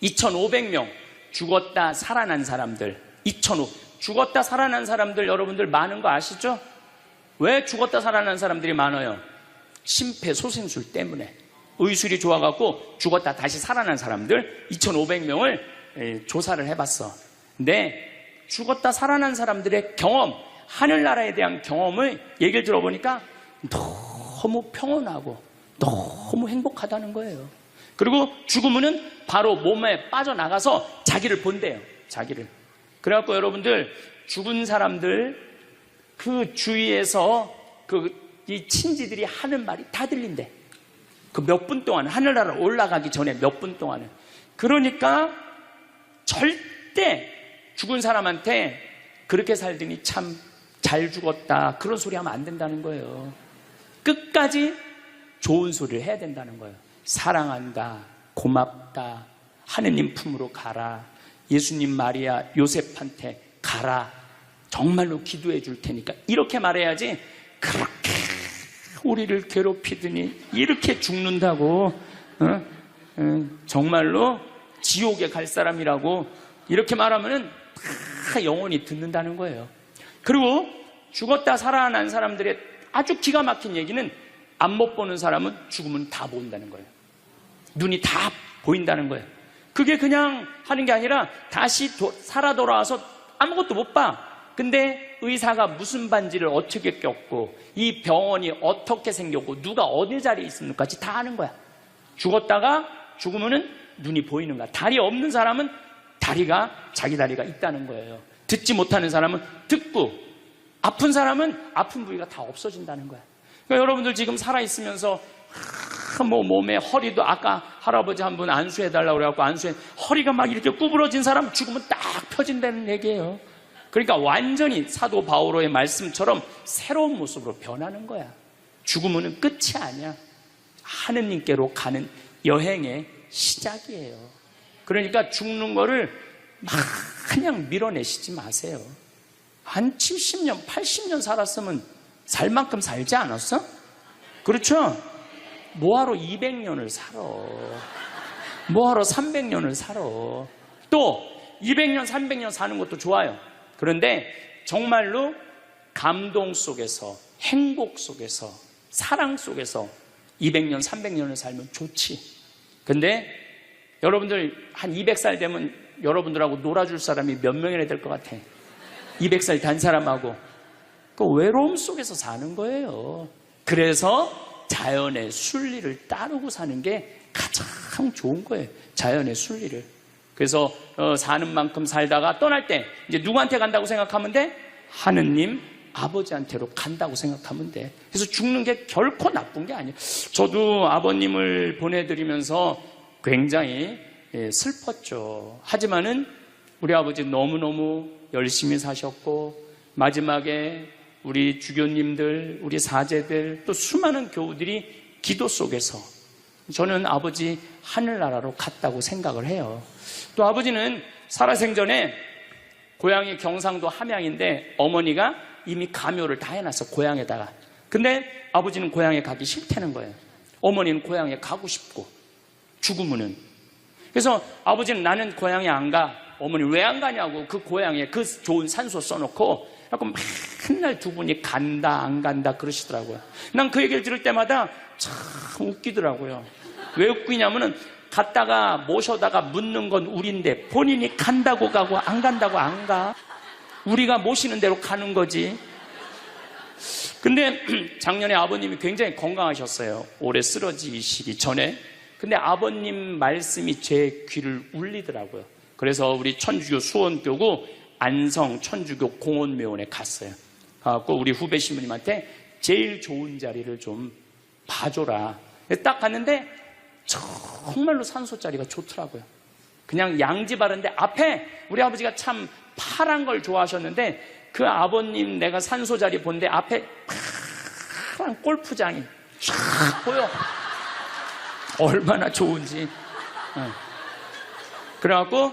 2,500명 죽었다 살아난 사람들, 2,500 죽었다 살아난 사람들 여러분들 많은 거 아시죠? 왜 죽었다 살아난 사람들이 많아요? 심폐소생술 때문에. 의술이 좋아갖고 죽었다 다시 살아난 사람들 2,500명을 조사를 해봤어. 근데 죽었다 살아난 사람들의 경험, 하늘나라에 대한 경험을 얘기를 들어보니까 너무 평온하고 너무 행복하다는 거예요. 그리고 죽으면은 바로 몸에 빠져나가서 자기를 본대요. 자기를. 그래갖고 여러분들 죽은 사람들 그 주위에서 이 친지들이 하는 말이 다 들린대. 그 몇 분 동안, 하늘나라 올라가기 전에 몇 분 동안은. 그러니까 절대 죽은 사람한테 그렇게 살더니 참 잘 죽었다 그런 소리 하면 안 된다는 거예요. 끝까지 좋은 소리를 해야 된다는 거예요. 사랑한다, 고맙다, 하느님 품으로 가라, 예수님 마리아 요셉한테 가라, 정말로 기도해 줄 테니까, 이렇게 말해야지. 그렇게 우리를 괴롭히더니 이렇게 죽는다고 정말로 지옥에 갈 사람이라고 이렇게 말하면은 다 영원히 듣는다는 거예요. 그리고 죽었다 살아난 사람들의 아주 기가 막힌 얘기는 안 못 보는 사람은 죽으면 다 보인다는 거예요. 눈이 다 보인다는 거예요. 그게 그냥 하는 게 아니라 다시 살아 돌아와서 아무것도 못 봐. 근데 의사가 무슨 반지를 어떻게 꼈고 이 병원이 어떻게 생겼고 누가 어디 자리에 있습니까? 다 아는 거야. 죽었다가 죽으면은 눈이 보이는 거야. 다리 없는 사람은 자기 다리가 있다는 거예요. 듣지 못하는 사람은 듣고, 아픈 사람은 아픈 부위가 다 없어진다는 거야. 그러니까 여러분들 지금 살아있으면서 몸에 허리도, 아까 할아버지 한 분 안수해달라고 그래갖고 허리가 막 이렇게 구부러진 사람 죽으면 딱 펴진다는 얘기예요. 그러니까 완전히 사도 바오로의 말씀처럼 새로운 모습으로 변하는 거야. 죽으면 끝이 아니야. 하느님께로 가는 여행의 시작이에요. 그러니까 죽는 거를 막 그냥 밀어내시지 마세요. 한 70년, 80년 살았으면 살 만큼 살지 않았어? 그렇죠? 뭐하러 200년을 살아? 뭐하러 300년을 살아? 또 200년, 300년 사는 것도 좋아요. 그런데 정말로 감동 속에서, 행복 속에서, 사랑 속에서 200년, 300년을 살면 좋지. 근데 여러분들 한 200살 되면 여러분들하고 놀아줄 사람이 몇 명이나 될 것 같아? 200살 단 사람하고. 그 외로움 속에서 사는 거예요. 그래서 자연의 순리를 따르고 사는 게 가장 좋은 거예요. 자연의 순리를. 그래서 사는 만큼 살다가 떠날 때 이제 누구한테 간다고 생각하면 돼? 하느님 아버지한테로 간다고 생각하면 돼. 그래서 죽는 게 결코 나쁜 게 아니에요. 저도 아버님을 보내드리면서 굉장히 슬펐죠. 하지만은 우리 아버지 너무너무 열심히 사셨고, 마지막에 우리 주교님들, 우리 사제들, 또 수많은 교우들이 기도 속에서 저는 아버지 하늘나라로 갔다고 생각을 해요. 또 아버지는 살아생전에 고향이 경상도 함양인데 어머니가 이미 가묘를 다 해놨어, 고향에다가. 근데 아버지는 고향에 가기 싫다는 거예요. 어머니는 고향에 가고 싶고, 죽으면은. 그래서 아버지는 나는 고향에 안 가. 어머니 왜 안 가냐고, 그 고향에 그 좋은 산소 써놓고 맨날 두 분이 간다 안 간다 그러시더라고요. 난 그 얘기를 들을 때마다 참 웃기더라고요. 왜 웃기냐면은 갔다가 모셔다가 묻는 건 우린데 본인이 간다고 가고 안 간다고 안 가. 우리가 모시는 대로 가는 거지. 근데 작년에 아버님이 굉장히 건강하셨어요. 올해 쓰러지시기 전에. 근데 아버님 말씀이 제 귀를 울리더라고요. 그래서 우리 천주교 수원교구 안성 천주교 공원묘원에 갔어요. 가고 우리 후배 신부님한테 제일 좋은 자리를 좀 봐줘라. 딱 갔는데 정말로 산소 자리가 좋더라고요. 그냥 양지 바른데 앞에 우리 아버지가 참 파란 걸 좋아하셨는데 그 아버님 내가 산소 자리 본데 앞에 파란 골프장이 쫙 보여. 얼마나 좋은지. 그래갖고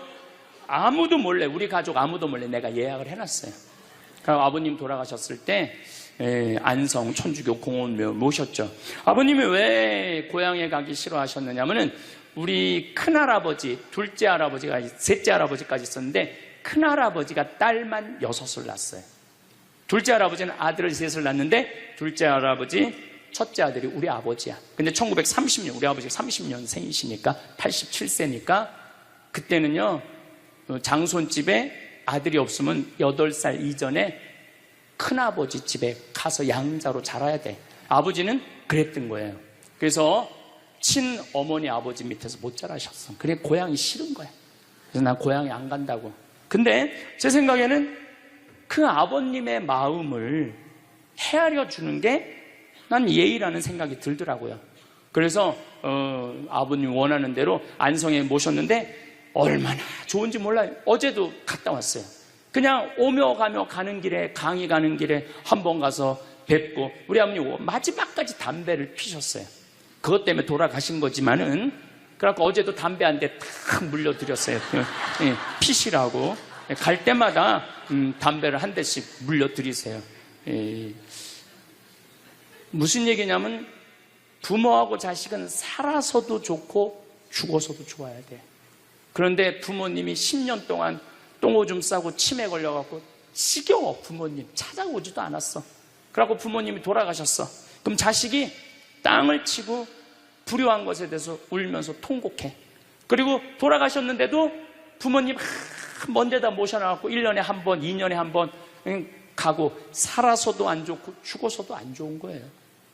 아무도 몰래, 우리 가족 아무도 몰래 내가 예약을 해놨어요. 그러니까 아버님 돌아가셨을 때 안성 천주교 공원묘 모셨죠. 아버님이 왜 고향에 가기 싫어하셨느냐면은 우리 큰할아버지, 둘째 할아버지가, 셋째 할아버지까지 있었는데 큰할아버지가 딸만 6을 낳았어요. 둘째 할아버지는 아들을 3을 낳았는데 둘째 할아버지, 첫째 아들이 우리 아버지야. 근데 1930년, 우리 아버지가 30년생이시니까 87세니까 그때는요, 장손집에 아들이 없으면 8살 이전에 큰아버지 집에 가서 양자로 자라야 돼. 아버지는 그랬던 거예요. 그래서 친어머니 아버지 밑에서 못 자라셨어. 그래 고향이 싫은 거야. 그래서 난 고향에 안 간다고. 근데 제 생각에는 그 아버님의 마음을 헤아려 주는 게 난 예의라는 생각이 들더라고요. 그래서 아버님 원하는 대로 안성에 모셨는데 얼마나 좋은지 몰라요. 어제도 갔다 왔어요. 그냥 오며 가며 가는 길에, 강의 가는 길에 한번 가서 뵙고, 우리 아버님 마지막까지 담배를 피셨어요. 그것 때문에 돌아가신 거지만은, 그래갖고 어제도 담배 한 대 탁 물려드렸어요. 피시라고. 갈 때마다 담배를 한 대씩 물려드리세요. 무슨 얘기냐면 부모하고 자식은 살아서도 좋고 죽어서도 좋아야 돼. 그런데 부모님이 10년 동안 똥오줌 싸고 치매 걸려갖고 지겨워. 부모님 찾아오지도 않았어. 그래갖고 부모님이 돌아가셨어. 그럼 자식이 땅을 치고 불효한 것에 대해서 울면서 통곡해. 그리고 돌아가셨는데도 부모님 먼 데다 모셔놔갖고 1년에 한 번, 2년에 한 번 가고 살아서도 안 좋고 죽어서도 안 좋은 거예요.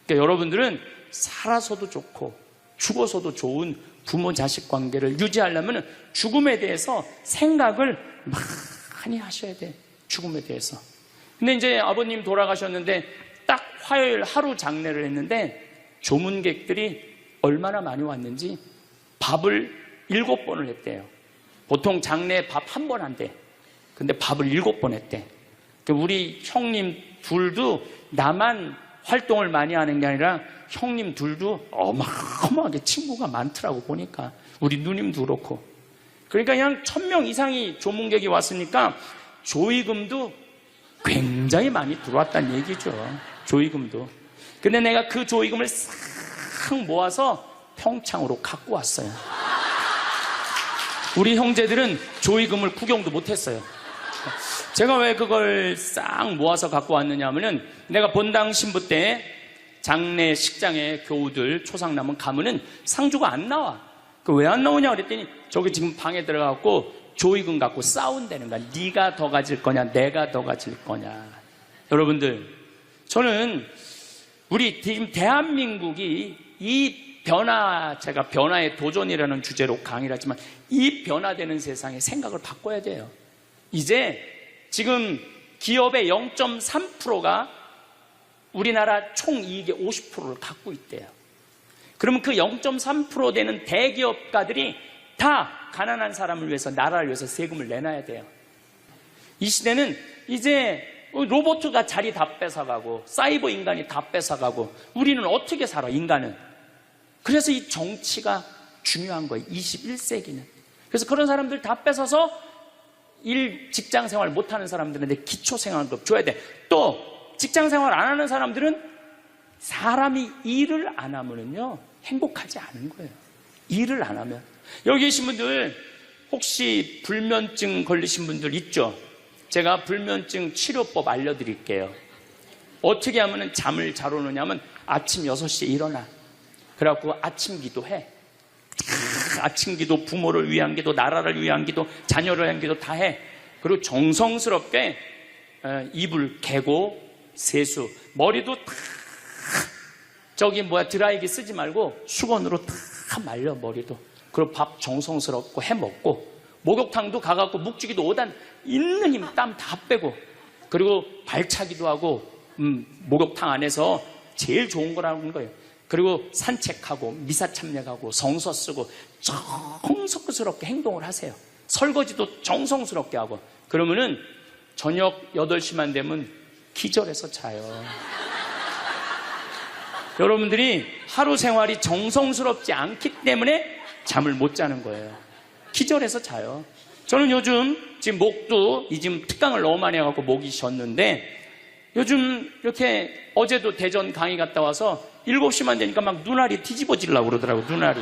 그러니까 여러분들은 살아서도 좋고 죽어서도 좋은 부모 자식 관계를 유지하려면 죽음에 대해서 생각을 많이 하셔야 돼. 죽음에 대해서. 근데 이제 아버님 돌아가셨는데 딱 화요일 하루 장례를 했는데 조문객들이 얼마나 많이 왔는지 밥을 7번을 했대요. 보통 장례 밥 1번 한대. 근데 밥을 7번 했대. 우리 형님 둘도 나만 활동을 많이 하는 게 아니라 형님 둘도 어마어마하게 친구가 많더라고 보니까. 우리 누님도 그렇고. 그러니까 그냥 1000명 이상이 조문객이 왔으니까 조의금도 굉장히 많이 들어왔다는 얘기죠. 조의금도. 근데 내가 그 조의금을 싹 모아서 평창으로 갖고 왔어요. 우리 형제들은 조의금을 구경도 못했어요. 제가 왜 그걸 싹 모아서 갖고 왔느냐 하면은 내가 본당 신부 때 장례 식장에 교우들 초상남은 가면은 상주가 안 나와. 그 왜 안 나오냐 그랬더니 저기 지금 방에 들어가고 조의금 갖고 싸운다는 거야. 네가 더 가질 거냐 내가 더 가질 거냐. 여러분들 저는 우리 지금 대한민국이 이 변화, 제가 변화의 도전이라는 주제로 강의를 하지만 이 변화되는 세상에 생각을 바꿔야 돼요. 이제 지금 기업의 0.3%가 우리나라 총이익의 50%를 갖고 있대요. 그러면 그 0.3% 되는 대기업가들이 다 가난한 사람을 위해서, 나라를 위해서 세금을 내놔야 돼요. 이 시대는 이제 로봇가 자리 다 뺏어가고 사이버 인간이 다 뺏어가고 우리는 어떻게 살아, 인간은. 그래서 이 정치가 중요한 거예요. 21세기는. 그래서 그런 사람들 다 뺏어서 직장 생활 못하는 사람들한테 기초생활급 줘야 돼. 또 직장 생활 안 하는 사람들은 사람이 일을 안 하면은요 행복하지 않은 거예요. 일을 안 하면. 여기 계신 분들 혹시 불면증 걸리신 분들 있죠? 제가 불면증 치료법 알려드릴게요. 어떻게 하면 잠을 잘 오느냐면 아침 6시에 일어나. 그래갖고 아침 기도해. 아침 기도, 부모를 위한 기도, 나라를 위한 기도, 자녀를 위한 기도 다 해. 그리고 정성스럽게 이불 개고 세수, 머리도 다 드라이기 쓰지 말고 수건으로 다 말려 머리도. 그리고 밥 정성스럽고 해 먹고 목욕탕도 가갖고 묵직이도 5단 있는 힘 땀 다 빼고 그리고 발차기도 하고 목욕탕 안에서 제일 좋은 거라는 거예요. 그리고 산책하고 미사 참여하고 성서 쓰고 정성스럽게 행동을 하세요. 설거지도 정성스럽게 하고 그러면은 저녁 8시만 되면 기절해서 자요. 여러분들이 하루 생활이 정성스럽지 않기 때문에 잠을 못 자는 거예요. 기절해서 자요. 저는 요즘 지금 목도 지금 특강을 너무 많이 해갖고 목이 쉬었는데 요즘 이렇게 어제도 대전 강의 갔다 와서 7시만 되니까 막 눈알이 뒤집어지려고 그러더라고. 눈알이.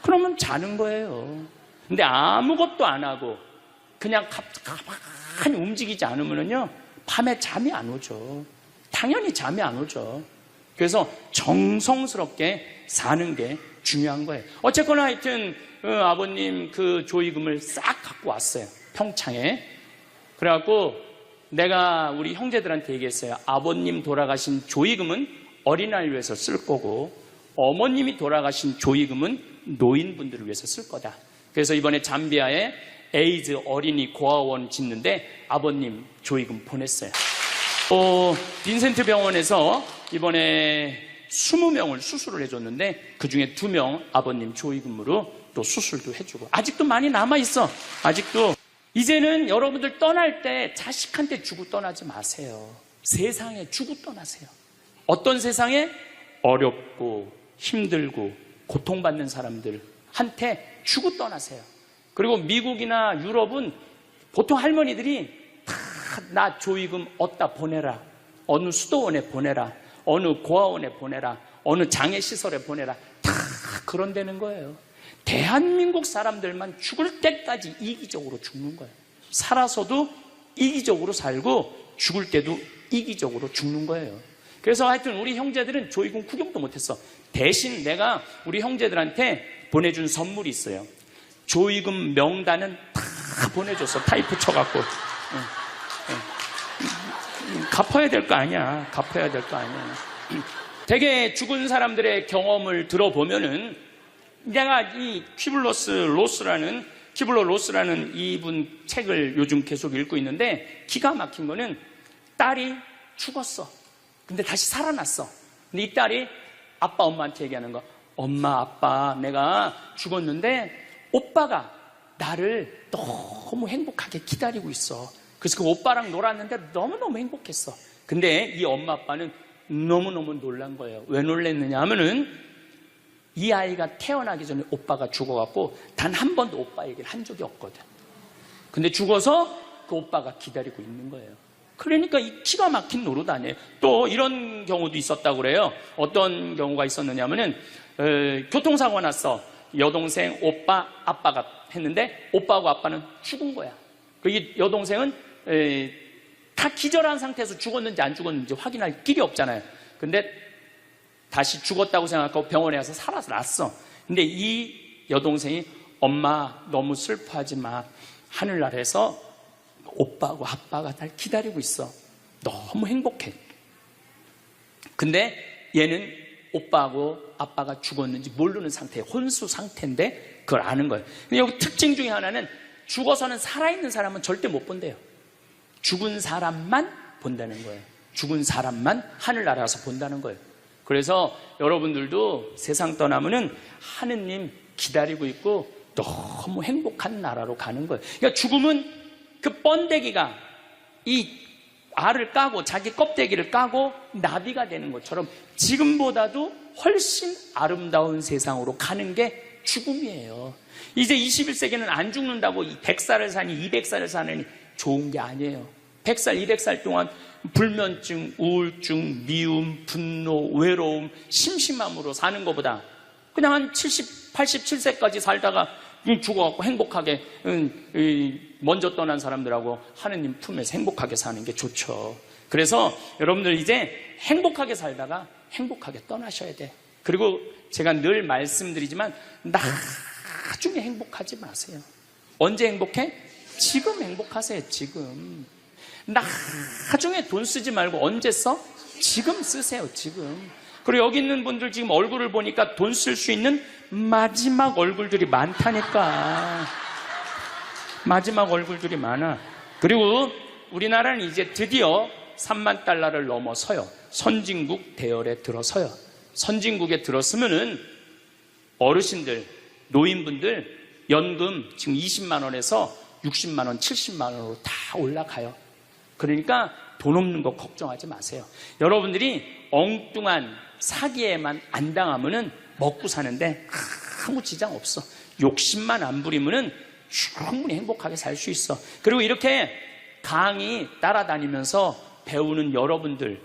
그러면 자는 거예요. 근데 아무것도 안 하고 그냥 가만히 움직이지 않으면요 밤에 잠이 안 오죠. 당연히 잠이 안 오죠. 그래서 정성스럽게 사는 게 중요한 거예요. 어쨌거나 하여튼 아버님 그 조의금을 싹 갖고 왔어요. 평창에. 그래갖고 내가 우리 형제들한테 얘기했어요. 아버님 돌아가신 조의금은 어린아이를 위해서 쓸 거고 어머님이 돌아가신 조의금은 노인분들을 위해서 쓸 거다. 그래서 이번에 잠비아에 에이즈 어린이 고아원 짓는데 아버님 조의금 보냈어요. 빈센트 병원에서 이번에 20명을 수술을 해줬는데 그중에 2명 아버님 조의금으로 또 수술도 해주고 아직도 많이 남아있어. 아직도. 이제는 여러분들 떠날 때 자식한테 주고 떠나지 마세요. 세상에 주고 떠나세요. 어떤 세상에? 어렵고 힘들고 고통받는 사람들한테 주고 떠나세요. 그리고 미국이나 유럽은 보통 할머니들이 다 나 조의금 어디다 보내라. 어느 수도원에 보내라. 어느 고아원에 보내라. 어느 장애시설에 보내라. 다 그런 데는 거예요. 대한민국 사람들만 죽을 때까지 이기적으로 죽는 거예요. 살아서도 이기적으로 살고 죽을 때도 이기적으로 죽는 거예요. 그래서 하여튼 우리 형제들은 조의금 구경도 못했어. 대신 내가 우리 형제들한테 보내준 선물이 있어요. 조의금 명단은 다 보내줬어. 타이프 쳐갖고. 갚아야 될 거 아니야. 갚아야 될 거 아니야. 되게 죽은 사람들의 경험을 들어보면은, 내가 이 키블러 로스라는 이분 책을 요즘 계속 읽고 있는데, 기가 막힌 거는 딸이 죽었어. 근데 다시 살아났어. 근데 이 딸이 아빠, 엄마한테 얘기하는 거. 엄마, 아빠, 내가 죽었는데 오빠가 나를 너무 행복하게 기다리고 있어. 그래서 그 오빠랑 놀았는데 너무너무 행복했어. 근데 이 엄마, 아빠는 너무너무 놀란 거예요. 왜 놀랐느냐 하면은, 이 아이가 태어나기 전에 오빠가 죽어갖고 단 한 번도 오빠 얘기를 한 적이 없거든. 근데 죽어서 그 오빠가 기다리고 있는 거예요. 그러니까 이 기가 막힌 노릇 아니에요. 또 이런 경우도 있었다고 그래요. 어떤 경우가 있었느냐 하면은, 교통사고 났어. 여동생, 오빠, 아빠가 했는데 오빠하고 아빠는 죽은 거야. 이 여동생은 다 기절한 상태에서 죽었는지 안 죽었는지 확인할 길이 없잖아요. 근데 다시 죽었다고 생각하고 병원에 가서 살아났어. 근데 이 여동생이, 엄마 너무 슬퍼하지 마. 하늘나라에서 오빠하고 아빠가 날 기다리고 있어. 너무 행복해. 근데 얘는 오빠하고 아빠가 죽었는지 모르는 상태, 혼수 상태인데 그걸 아는 거예요. 근데 여기 특징 중에 하나는, 죽어서는 살아있는 사람은 절대 못 본대요. 죽은 사람만 본다는 거예요. 죽은 사람만 하늘나라 가서 본다는 거예요. 그래서 여러분들도 세상 떠나면은 하느님 기다리고 있고 너무 행복한 나라로 가는 거예요. 그러니까 죽음은 그 번데기가 이 알을 까고 자기 껍데기를 까고 나비가 되는 것처럼 지금보다도 훨씬 아름다운 세상으로 가는 게 죽음이에요. 이제 21세기는 안 죽는다고 100살을 사니 200살을 사느니 좋은 게 아니에요. 100살, 200살 동안 불면증, 우울증, 미움, 분노, 외로움, 심심함으로 사는 것보다 그냥 한 70, 87세까지 살다가 죽어갖고 행복하게 먼저 떠난 사람들하고 하느님 품에서 행복하게 사는 게 좋죠. 그래서 여러분들 이제 행복하게 살다가 행복하게 떠나셔야 돼. 그리고 제가 늘 말씀드리지만 나중에 행복하지 마세요. 언제 행복해? 지금 행복하세요. 지금. 나중에 돈 쓰지 말고 언제 써? 지금 쓰세요. 지금. 그리고 여기 있는 분들 지금 얼굴을 보니까 돈 쓸 수 있는 마지막 얼굴들이 많다니까. 마지막 얼굴들이 많아. 그리고 우리나라는 이제 드디어 3만 달러를 넘어서요. 선진국 대열에 들어서요. 선진국에 들었으면은 어르신들, 노인분들 연금 지금 20만 원에서 60만 원, 70만 원으로 다 올라가요. 그러니까 돈 없는 거 걱정하지 마세요. 여러분들이 엉뚱한 사기에만 안 당하면은 먹고 사는데 아무 지장 없어. 욕심만 안 부리면은 충분히 행복하게 살 수 있어. 그리고 이렇게 강의 따라다니면서 배우는 여러분들,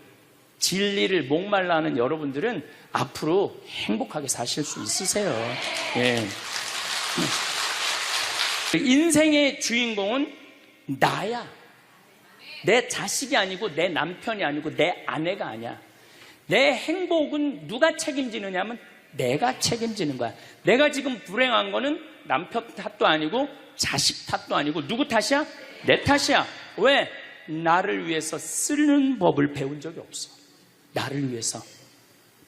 진리를 목말라 하는 여러분들은 앞으로 행복하게 사실 수 있으세요. 예. 인생의 주인공은 나야. 내 자식이 아니고 내 남편이 아니고 내 아내가 아니야. 내 행복은 누가 책임지느냐면 내가 책임지는 거야. 내가 지금 불행한 거는 남편 탓도 아니고 자식 탓도 아니고 누구 탓이야? 내 탓이야. 왜? 나를 위해서 쓰는 법을 배운 적이 없어. 나를 위해서.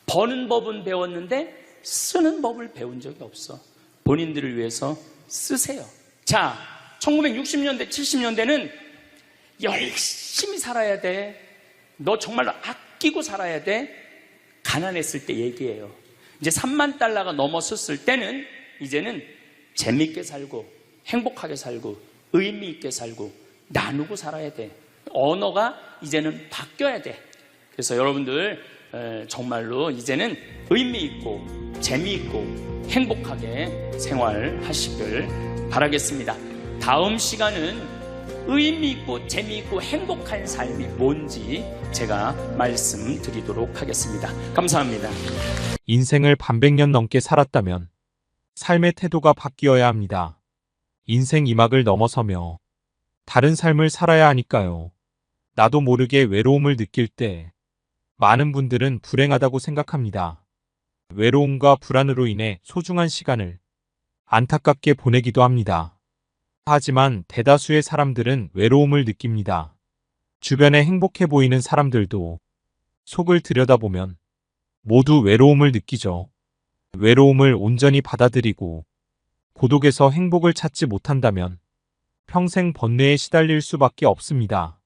버는 법은 배웠는데 쓰는 법을 배운 적이 없어. 본인들을 위해서 쓰세요. 자, 1960년대, 70년대는 열심히 살아야 돼. 너 정말로 아끼고 살아야 돼. 가난했을 때 얘기예요. 이제 3만 달러가 넘었을 때는 이제는 재밌게 살고 행복하게 살고 의미 있게 살고 나누고 살아야 돼. 언어가 이제는 바뀌어야 돼. 그래서 여러분들 정말로 이제는 의미 있고 재미있고 행복하게 생활하시길 바라겠습니다. 다음 시간은 의미 있고 재미있고 행복한 삶이 뭔지 제가 말씀드리도록 하겠습니다. 감사합니다. 인생을 반백년 넘게 살았다면 삶의 태도가 바뀌어야 합니다. 인생 이막을 넘어서며 다른 삶을 살아야 하니까요. 나도 모르게 외로움을 느낄 때 많은 분들은 불행하다고 생각합니다. 외로움과 불안으로 인해 소중한 시간을 안타깝게 보내기도 합니다. 하지만 대다수의 사람들은 외로움을 느낍니다. 주변에 행복해 보이는 사람들도 속을 들여다보면 모두 외로움을 느끼죠. 외로움을 온전히 받아들이고 고독에서 행복을 찾지 못한다면 평생 번뇌에 시달릴 수밖에 없습니다.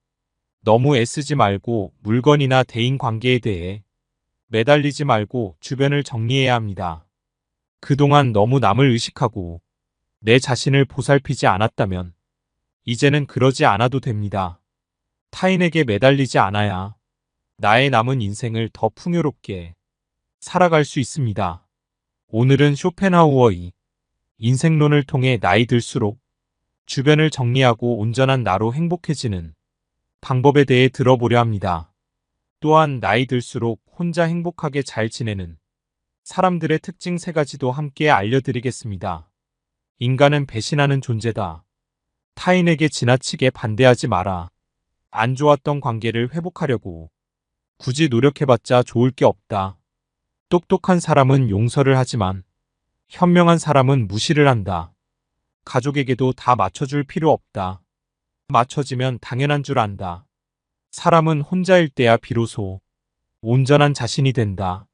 너무 애쓰지 말고 물건이나 대인 관계에 대해 매달리지 말고 주변을 정리해야 합니다. 그동안 너무 남을 의식하고 내 자신을 보살피지 않았다면 이제는 그러지 않아도 됩니다. 타인에게 매달리지 않아야 나의 남은 인생을 더 풍요롭게 살아갈 수 있습니다. 오늘은 쇼펜하우어의 인생론을 통해 나이 들수록 주변을 정리하고 온전한 나로 행복해지는 방법에 대해 들어보려 합니다. 또한 나이 들수록 혼자 행복하게 잘 지내는 사람들의 특징 3가지도 함께 알려드리겠습니다. 인간은 배신하는 존재다. 타인에게 지나치게 반대하지 마라. 안 좋았던 관계를 회복하려고 굳이 노력해봤자 좋을 게 없다. 똑똑한 사람은 용서를 하지만 현명한 사람은 무시를 한다. 가족에게도 다 맞춰줄 필요 없다. 맞춰지면 당연한 줄 안다. 사람은 혼자일 때야 비로소 온전한 자신이 된다.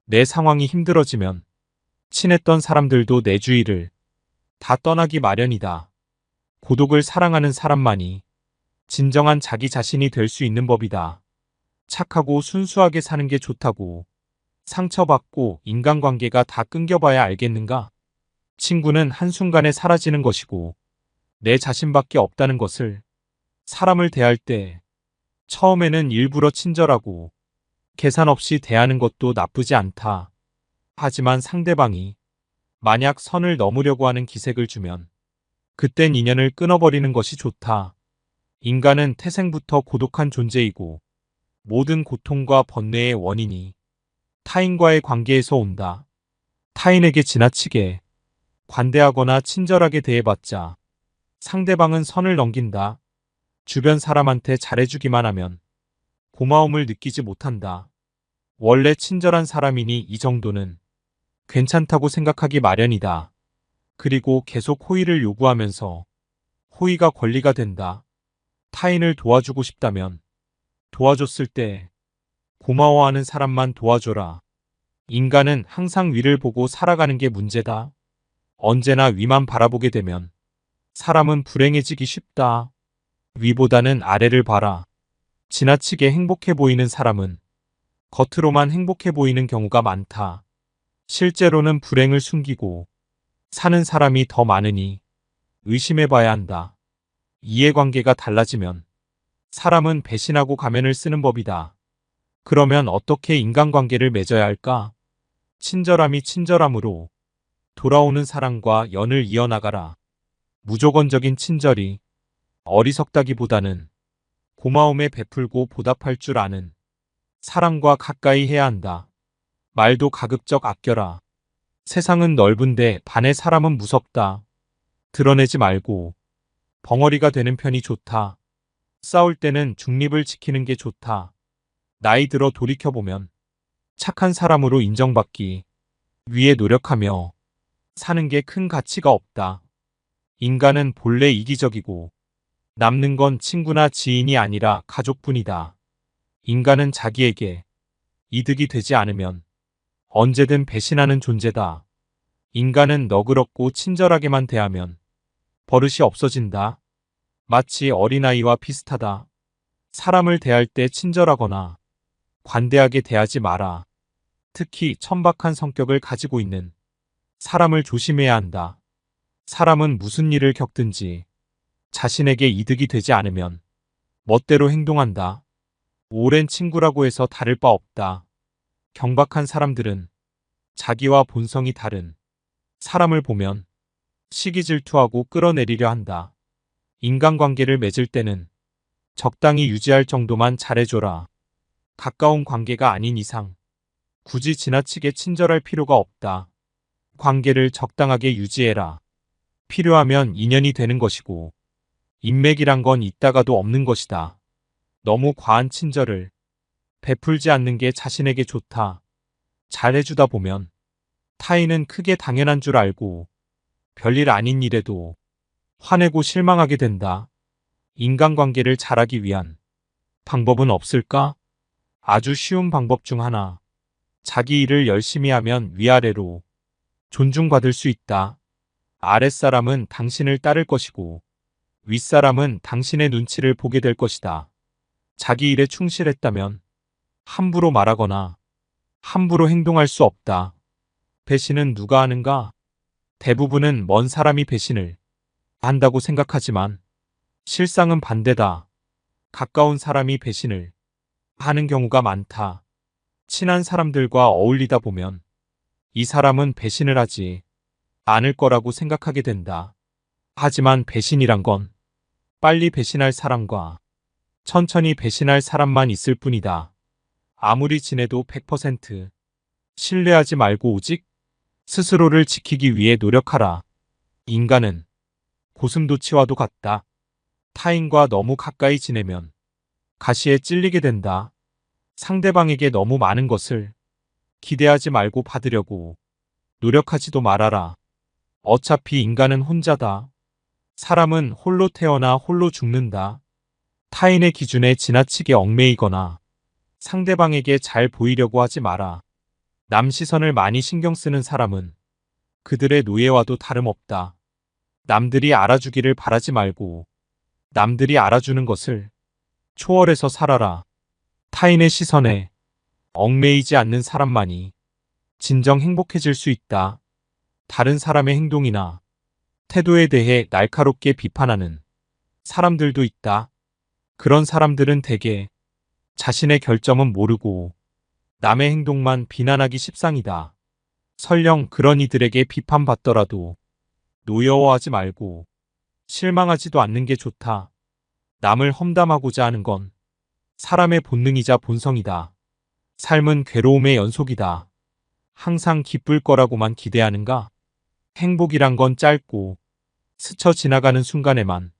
내 상황이 힘들어지면 친했던 사람들도 내 주위를 다 떠나기 마련이다. 고독을 사랑하는 사람만이 진정한 자기 자신이 될 수 있는 법이다. 착하고 순수하게 사는 게 좋다고 상처받고 인간관계가 다 끊겨봐야 알겠는가? 친구는 한순간에 사라지는 것이고 내 자신밖에 없다는 것을 사람을 대할 때 처음에는 일부러 친절하고 계산 없이 대하는 것도 나쁘지 않다. 하지만 상대방이 만약 선을 넘으려고 하는 기색을 주면 그땐 인연을 끊어버리는 것이 좋다. 인간은 태생부터 고독한 존재이고 모든 고통과 번뇌의 원인이 타인과의 관계에서 온다. 타인에게 지나치게 관대하거나 친절하게 대해봤자 상대방은 선을 넘긴다. 주변 사람한테 잘해주기만 하면 고마움을 느끼지 못한다. 원래 친절한 사람이니 이 정도는 괜찮다고 생각하기 마련이다. 그리고 계속 호의를 요구하면서 호의가 권리가 된다. 타인을 도와주고 싶다면 도와줬을 때 고마워하는 사람만 도와줘라. 인간은 항상 위를 보고 살아가는 게 문제다. 언제나 위만 바라보게 되면 사람은 불행해지기 쉽다. 위보다는 아래를 봐라. 지나치게 행복해 보이는 사람은 겉으로만 행복해 보이는 경우가 많다. 실제로는 불행을 숨기고 사는 사람이 더 많으니 의심해 봐야 한다. 이해관계가 달라지면 사람은 배신하고 가면을 쓰는 법이다. 그러면 어떻게 인간관계를 맺어야 할까? 친절함이 친절함으로 돌아오는 사랑과 연을 이어나가라. 무조건적인 친절이 어리석다기보다는 고마움에 베풀고 보답할 줄 아는 사람과 가까이 해야 한다. 말도 가급적 아껴라. 세상은 넓은데 반의 사람은 무섭다. 드러내지 말고 벙어리가 되는 편이 좋다. 싸울 때는 중립을 지키는 게 좋다. 나이 들어 돌이켜보면 착한 사람으로 인정받기 위해 노력하며 사는 게 큰 가치가 없다. 인간은 본래 이기적이고 남는 건 친구나 지인이 아니라 가족뿐이다. 인간은 자기에게 이득이 되지 않으면 언제든 배신하는 존재다. 인간은 너그럽고 친절하게만 대하면 버릇이 없어진다. 마치 어린아이와 비슷하다. 사람을 대할 때 친절하거나 관대하게 대하지 마라. 특히 천박한 성격을 가지고 있는 사람을 조심해야 한다. 사람은 무슨 일을 겪든지 자신에게 이득이 되지 않으면 멋대로 행동한다. 오랜 친구라고 해서 다를 바 없다. 경박한 사람들은 자기와 본성이 다른 사람을 보면 시기 질투하고 끌어내리려 한다. 인간관계를 맺을 때는 적당히 유지할 정도만 잘해줘라. 가까운 관계가 아닌 이상 굳이 지나치게 친절할 필요가 없다. 관계를 적당하게 유지해라. 필요하면 인연이 되는 것이고 인맥이란 건 있다가도 없는 것이다. 너무 과한 친절을 베풀지 않는 게 자신에게 좋다. 잘해주다 보면 타인은 크게 당연한 줄 알고 별일 아닌 일에도 화내고 실망하게 된다. 인간관계를 잘하기 위한 방법은 없을까? 아주 쉬운 방법 중 하나. 자기 일을 열심히 하면 위아래로 존중받을 수 있다. 아랫사람은 당신을 따를 것이고 윗사람은 당신의 눈치를 보게 될 것이다. 자기 일에 충실했다면 함부로 말하거나 함부로 행동할 수 없다. 배신은 누가 하는가? 대부분은 먼 사람이 배신을 한다고 생각하지만 실상은 반대다. 가까운 사람이 배신을 하는 경우가 많다. 친한 사람들과 어울리다 보면 이 사람은 배신을 하지 않을 거라고 생각하게 된다. 하지만 배신이란 건 빨리 배신할 사람과 천천히 배신할 사람만 있을 뿐이다. 아무리 지내도 100% 신뢰하지 말고 오직 스스로를 지키기 위해 노력하라. 인간은 고슴도치와도 같다. 타인과 너무 가까이 지내면 가시에 찔리게 된다. 상대방에게 너무 많은 것을 기대하지 말고 받으려고 노력하지도 말아라. 어차피 인간은 혼자다. 사람은 홀로 태어나 홀로 죽는다. 타인의 기준에 지나치게 얽매이거나 상대방에게 잘 보이려고 하지 마라. 남 시선을 많이 신경 쓰는 사람은 그들의 노예와도 다름없다. 남들이 알아주기를 바라지 말고 남들이 알아주는 것을 초월해서 살아라. 타인의 시선에 얽매이지 않는 사람만이 진정 행복해질 수 있다. 다른 사람의 행동이나 태도에 대해 날카롭게 비판하는 사람들도 있다. 그런 사람들은 대개 자신의 결점은 모르고 남의 행동만 비난하기 십상이다. 설령 그런 이들에게 비판받더라도 노여워하지 말고 실망하지도 않는 게 좋다. 남을 험담하고자 하는 건 사람의 본능이자 본성이다. 삶은 괴로움의 연속이다. 항상 기쁠 거라고만 기대하는가? 행복이란 건 짧고 스쳐 지나가는 순간에만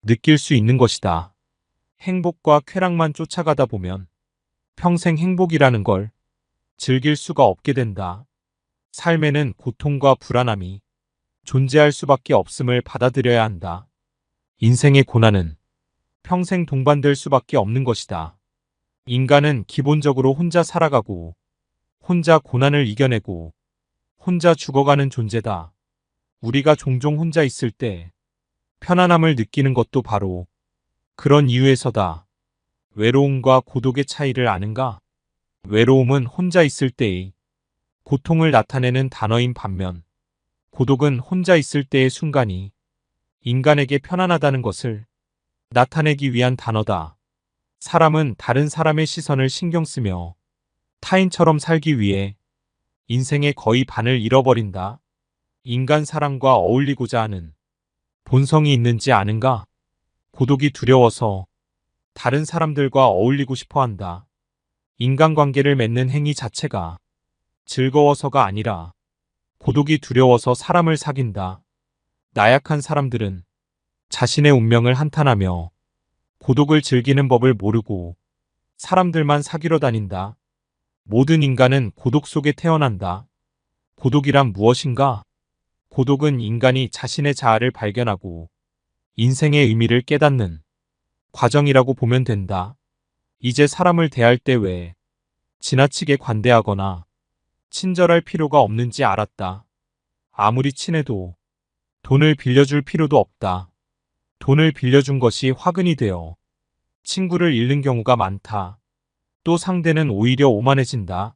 느낄 수 있는 것이다. 행복과 쾌락만 쫓아가다 보면 평생 행복이라는 걸 즐길 수가 없게 된다. 삶에는 고통과 불안함이 존재할 수밖에 없음을 받아들여야 한다. 인생의 고난은 평생 동반될 수밖에 없는 것이다. 인간은 기본적으로 혼자 살아가고 혼자 고난을 이겨내고 혼자 죽어가는 존재다. 우리가 종종 혼자 있을 때 편안함을 느끼는 것도 바로 그런 이유에서다. 외로움과 고독의 차이를 아는가? 외로움은 혼자 있을 때의 고통을 나타내는 단어인 반면 고독은 혼자 있을 때의 순간이 인간에게 편안하다는 것을 나타내기 위한 단어다. 사람은 다른 사람의 시선을 신경 쓰며 타인처럼 살기 위해 인생의 거의 반을 잃어버린다. 인간 사람과 어울리고자 하는 본성이 있는지 아는가? 고독이 두려워서 다른 사람들과 어울리고 싶어 한다. 인간관계를 맺는 행위 자체가 즐거워서가 아니라 고독이 두려워서 사람을 사귄다. 나약한 사람들은 자신의 운명을 한탄하며 고독을 즐기는 법을 모르고 사람들만 사귀러 다닌다. 모든 인간은 고독 속에 태어난다. 고독이란 무엇인가? 고독은 인간이 자신의 자아를 발견하고 인생의 의미를 깨닫는 과정이라고 보면 된다. 이제 사람을 대할 때 왜 지나치게 관대하거나 친절할 필요가 없는지 알았다. 아무리 친해도 돈을 빌려줄 필요도 없다. 돈을 빌려준 것이 화근이 되어 친구를 잃는 경우가 많다. 또 상대는 오히려 오만해진다.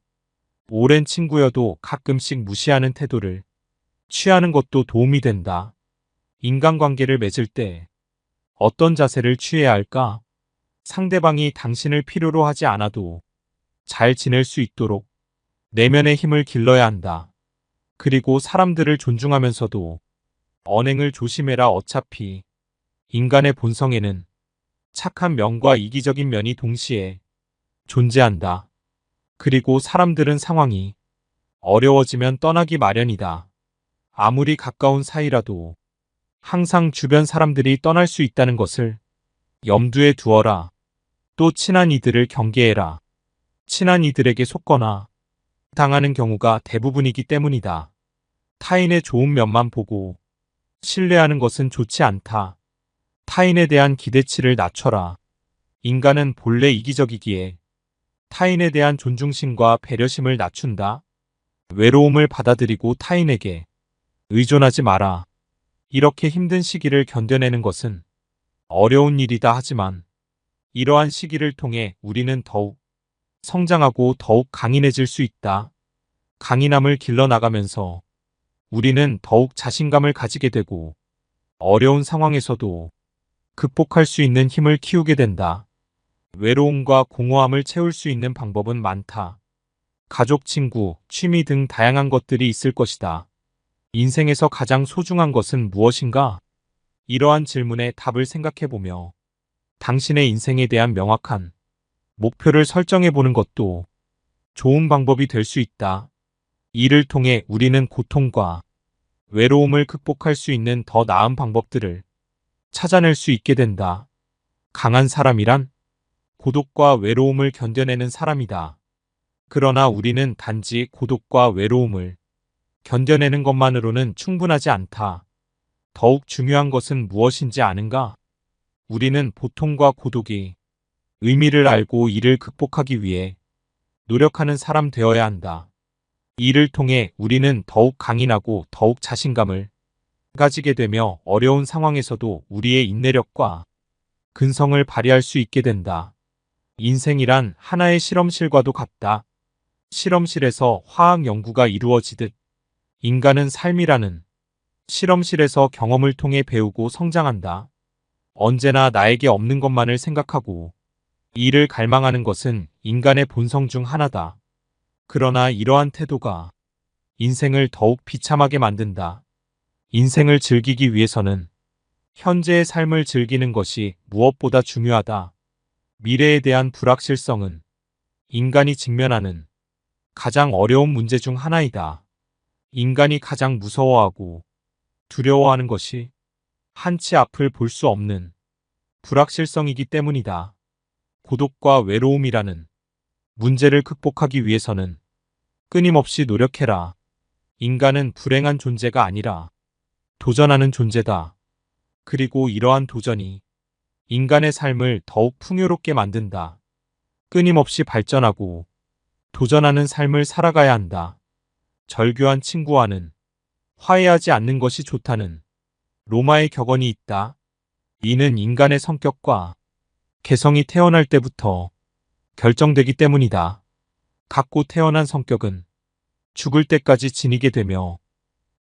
오랜 친구여도 가끔씩 무시하는 태도를 취하는 것도 도움이 된다. 인간관계를 맺을 때 어떤 자세를 취해야 할까? 상대방이 당신을 필요로 하지 않아도 잘 지낼 수 있도록 내면의 힘을 길러야 한다. 그리고 사람들을 존중하면서도 언행을 조심해라. 어차피 인간의 본성에는 착한 면과 이기적인 면이 동시에 존재한다. 그리고 사람들은 상황이 어려워지면 떠나기 마련이다. 아무리 가까운 사이라도 항상 주변 사람들이 떠날 수 있다는 것을 염두에 두어라. 또 친한 이들을 경계해라. 친한 이들에게 속거나 당하는 경우가 대부분이기 때문이다. 타인의 좋은 면만 보고 신뢰하는 것은 좋지 않다. 타인에 대한 기대치를 낮춰라. 인간은 본래 이기적이기에 타인에 대한 존중심과 배려심을 낮춘다. 외로움을 받아들이고 타인에게 의존하지 마라. 이렇게 힘든 시기를 견뎌내는 것은 어려운 일이다 하지만 이러한 시기를 통해 우리는 더욱 성장하고 더욱 강인해질 수 있다. 강인함을 길러나가면서 우리는 더욱 자신감을 가지게 되고 어려운 상황에서도 극복할 수 있는 힘을 키우게 된다. 외로움과 공허함을 채울 수 있는 방법은 많다. 가족, 친구, 취미 등 다양한 것들이 있을 것이다. 인생에서 가장 소중한 것은 무엇인가? 이러한 질문에 답을 생각해보며 당신의 인생에 대한 명확한 목표를 설정해보는 것도 좋은 방법이 될 수 있다. 이를 통해 우리는 고통과 외로움을 극복할 수 있는 더 나은 방법들을 찾아낼 수 있게 된다. 강한 사람이란 고독과 외로움을 견뎌내는 사람이다. 그러나 우리는 단지 고독과 외로움을 견뎌내는 것만으로는 충분하지 않다. 더욱 중요한 것은 무엇인지 아는가? 우리는 고통과 고독이 의미를 알고 이를 극복하기 위해 노력하는 사람 되어야 한다. 이를 통해 우리는 더욱 강인하고 더욱 자신감을 가지게 되며 어려운 상황에서도 우리의 인내력과 근성을 발휘할 수 있게 된다. 인생이란 하나의 실험실과도 같다. 실험실에서 화학 연구가 이루어지듯 인간은 삶이라는 실험실에서 경험을 통해 배우고 성장한다. 언제나 나에게 없는 것만을 생각하고 이를 갈망하는 것은 인간의 본성 중 하나다. 그러나 이러한 태도가 인생을 더욱 비참하게 만든다. 인생을 즐기기 위해서는 현재의 삶을 즐기는 것이 무엇보다 중요하다. 미래에 대한 불확실성은 인간이 직면하는 가장 어려운 문제 중 하나이다. 인간이 가장 무서워하고 두려워하는 것이 한치 앞을 볼 수 없는 불확실성이기 때문이다. 고독과 외로움이라는 문제를 극복하기 위해서는 끊임없이 노력해라. 인간은 불행한 존재가 아니라 도전하는 존재다. 그리고 이러한 도전이 인간의 삶을 더욱 풍요롭게 만든다. 끊임없이 발전하고 도전하는 삶을 살아가야 한다. 절교한 친구와는 화해하지 않는 것이 좋다는 로마의 격언이 있다. 이는 인간의 성격과 개성이 태어날 때부터 결정되기 때문이다. 갖고 태어난 성격은 죽을 때까지 지니게 되며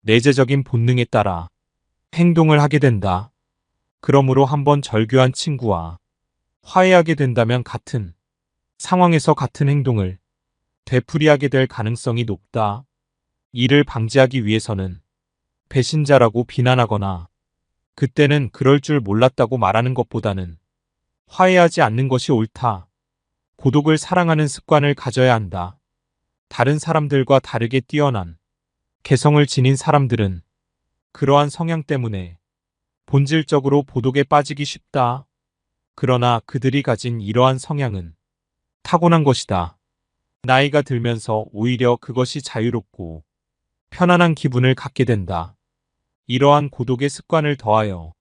내재적인 본능에 따라 행동을 하게 된다. 그러므로 한번 절교한 친구와 화해하게 된다면 같은 상황에서 같은 행동을 되풀이하게 될 가능성이 높다. 이를 방지하기 위해서는 배신자라고 비난하거나 그때는 그럴 줄 몰랐다고 말하는 것보다는 화해하지 않는 것이 옳다. 고독을 사랑하는 습관을 가져야 한다. 다른 사람들과 다르게 뛰어난 개성을 지닌 사람들은 그러한 성향 때문에 본질적으로 고독에 빠지기 쉽다. 그러나 그들이 가진 이러한 성향은 타고난 것이다. 나이가 들면서 오히려 그것이 자유롭고 편안한 기분을 갖게 된다. 이러한 고독의 습관을 더하여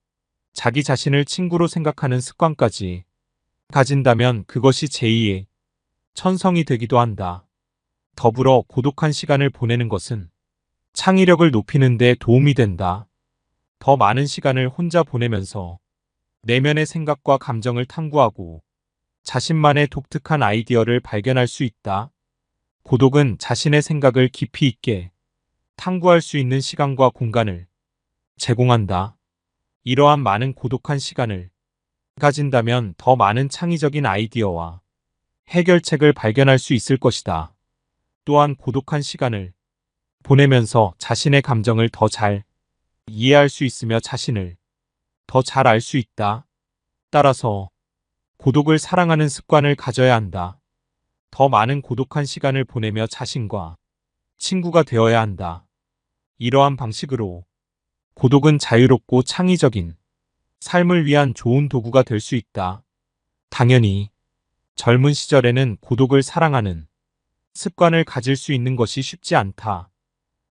자기 자신을 친구로 생각하는 습관까지 가진다면 그것이 제2의 천성이 되기도 한다. 더불어 고독한 시간을 보내는 것은 창의력을 높이는 데 도움이 된다. 더 많은 시간을 혼자 보내면서 내면의 생각과 감정을 탐구하고 자신만의 독특한 아이디어를 발견할 수 있다. 고독은 자신의 생각을 깊이 있게 탐구할 수 있는 시간과 공간을 제공한다. 이러한 많은 고독한 시간을 가진다면 더 많은 창의적인 아이디어와 해결책을 발견할 수 있을 것이다. 또한 고독한 시간을 보내면서 자신의 감정을 더 잘 이해할 수 있으며 자신을 더 잘 알 수 있다. 따라서 고독을 사랑하는 습관을 가져야 한다. 더 많은 고독한 시간을 보내며 자신과 친구가 되어야 한다. 이러한 방식으로 고독은 자유롭고 창의적인 삶을 위한 좋은 도구가 될 수 있다. 당연히 젊은 시절에는 고독을 사랑하는 습관을 가질 수 있는 것이 쉽지 않다.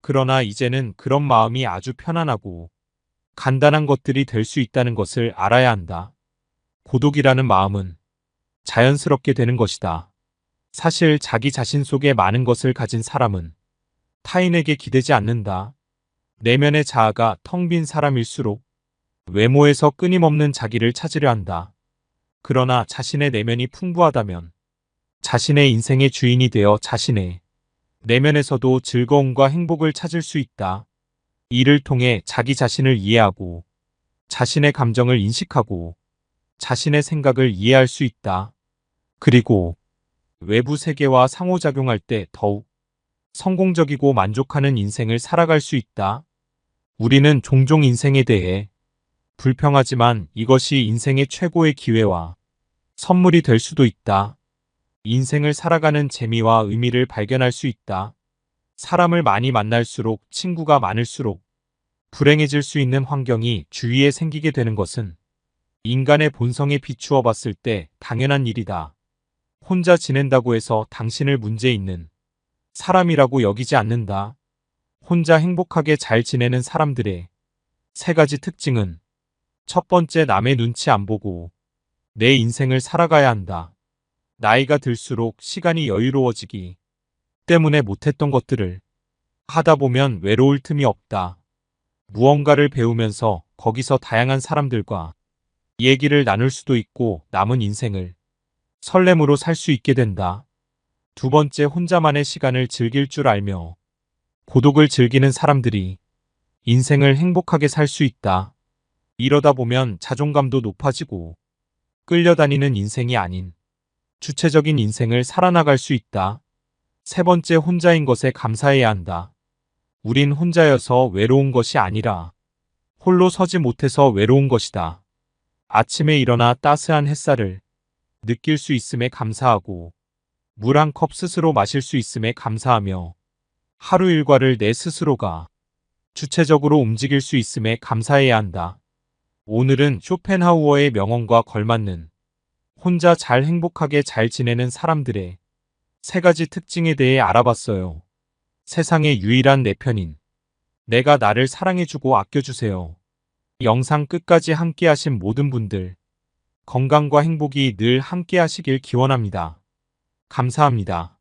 그러나 이제는 그런 마음이 아주 편안하고 간단한 것들이 될 수 있다는 것을 알아야 한다. 고독이라는 마음은 자연스럽게 되는 것이다. 사실 자기 자신 속에 많은 것을 가진 사람은 타인에게 기대지 않는다. 내면의 자아가 텅 빈 사람일수록 외모에서 끊임없는 자기를 찾으려 한다. 그러나 자신의 내면이 풍부하다면 자신의 인생의 주인이 되어 자신의 내면에서도 즐거움과 행복을 찾을 수 있다. 이를 통해 자기 자신을 이해하고 자신의 감정을 인식하고 자신의 생각을 이해할 수 있다. 그리고 외부 세계와 상호작용할 때 더욱 성공적이고 만족하는 인생을 살아갈 수 있다. 우리는 종종 인생에 대해 불평하지만 이것이 인생의 최고의 기회와 선물이 될 수도 있다. 인생을 살아가는 재미와 의미를 발견할 수 있다. 사람을 많이 만날수록 친구가 많을수록 불행해질 수 있는 환경이 주위에 생기게 되는 것은 인간의 본성에 비추어 봤을 때 당연한 일이다. 혼자 지낸다고 해서 당신을 문제 있는 사람이라고 여기지 않는다. 혼자 행복하게 잘 지내는 사람들의 세 가지 특징은 첫 번째, 남의 눈치 안 보고 내 인생을 살아가야 한다. 나이가 들수록 시간이 여유로워지기 때문에 못했던 것들을 하다 보면 외로울 틈이 없다. 무언가를 배우면서 거기서 다양한 사람들과 얘기를 나눌 수도 있고 남은 인생을 설렘으로 살 수 있게 된다. 두 번째, 혼자만의 시간을 즐길 줄 알며 고독을 즐기는 사람들이 인생을 행복하게 살 수 있다. 이러다 보면 자존감도 높아지고 끌려다니는 인생이 아닌 주체적인 인생을 살아나갈 수 있다. 세 번째, 혼자인 것에 감사해야 한다. 우린 혼자여서 외로운 것이 아니라 홀로 서지 못해서 외로운 것이다. 아침에 일어나 따스한 햇살을 느낄 수 있음에 감사하고 물 한 컵 스스로 마실 수 있음에 감사하며 하루 일과를 내 스스로가 주체적으로 움직일 수 있음에 감사해야 한다. 오늘은 쇼펜하우어의 명언과 걸맞는 혼자 잘 행복하게 잘 지내는 사람들의 세 가지 특징에 대해 알아봤어요. 세상의 유일한 내 편인 내가 나를 사랑해주고 아껴주세요. 영상 끝까지 함께하신 모든 분들 건강과 행복이 늘 함께하시길 기원합니다. 감사합니다.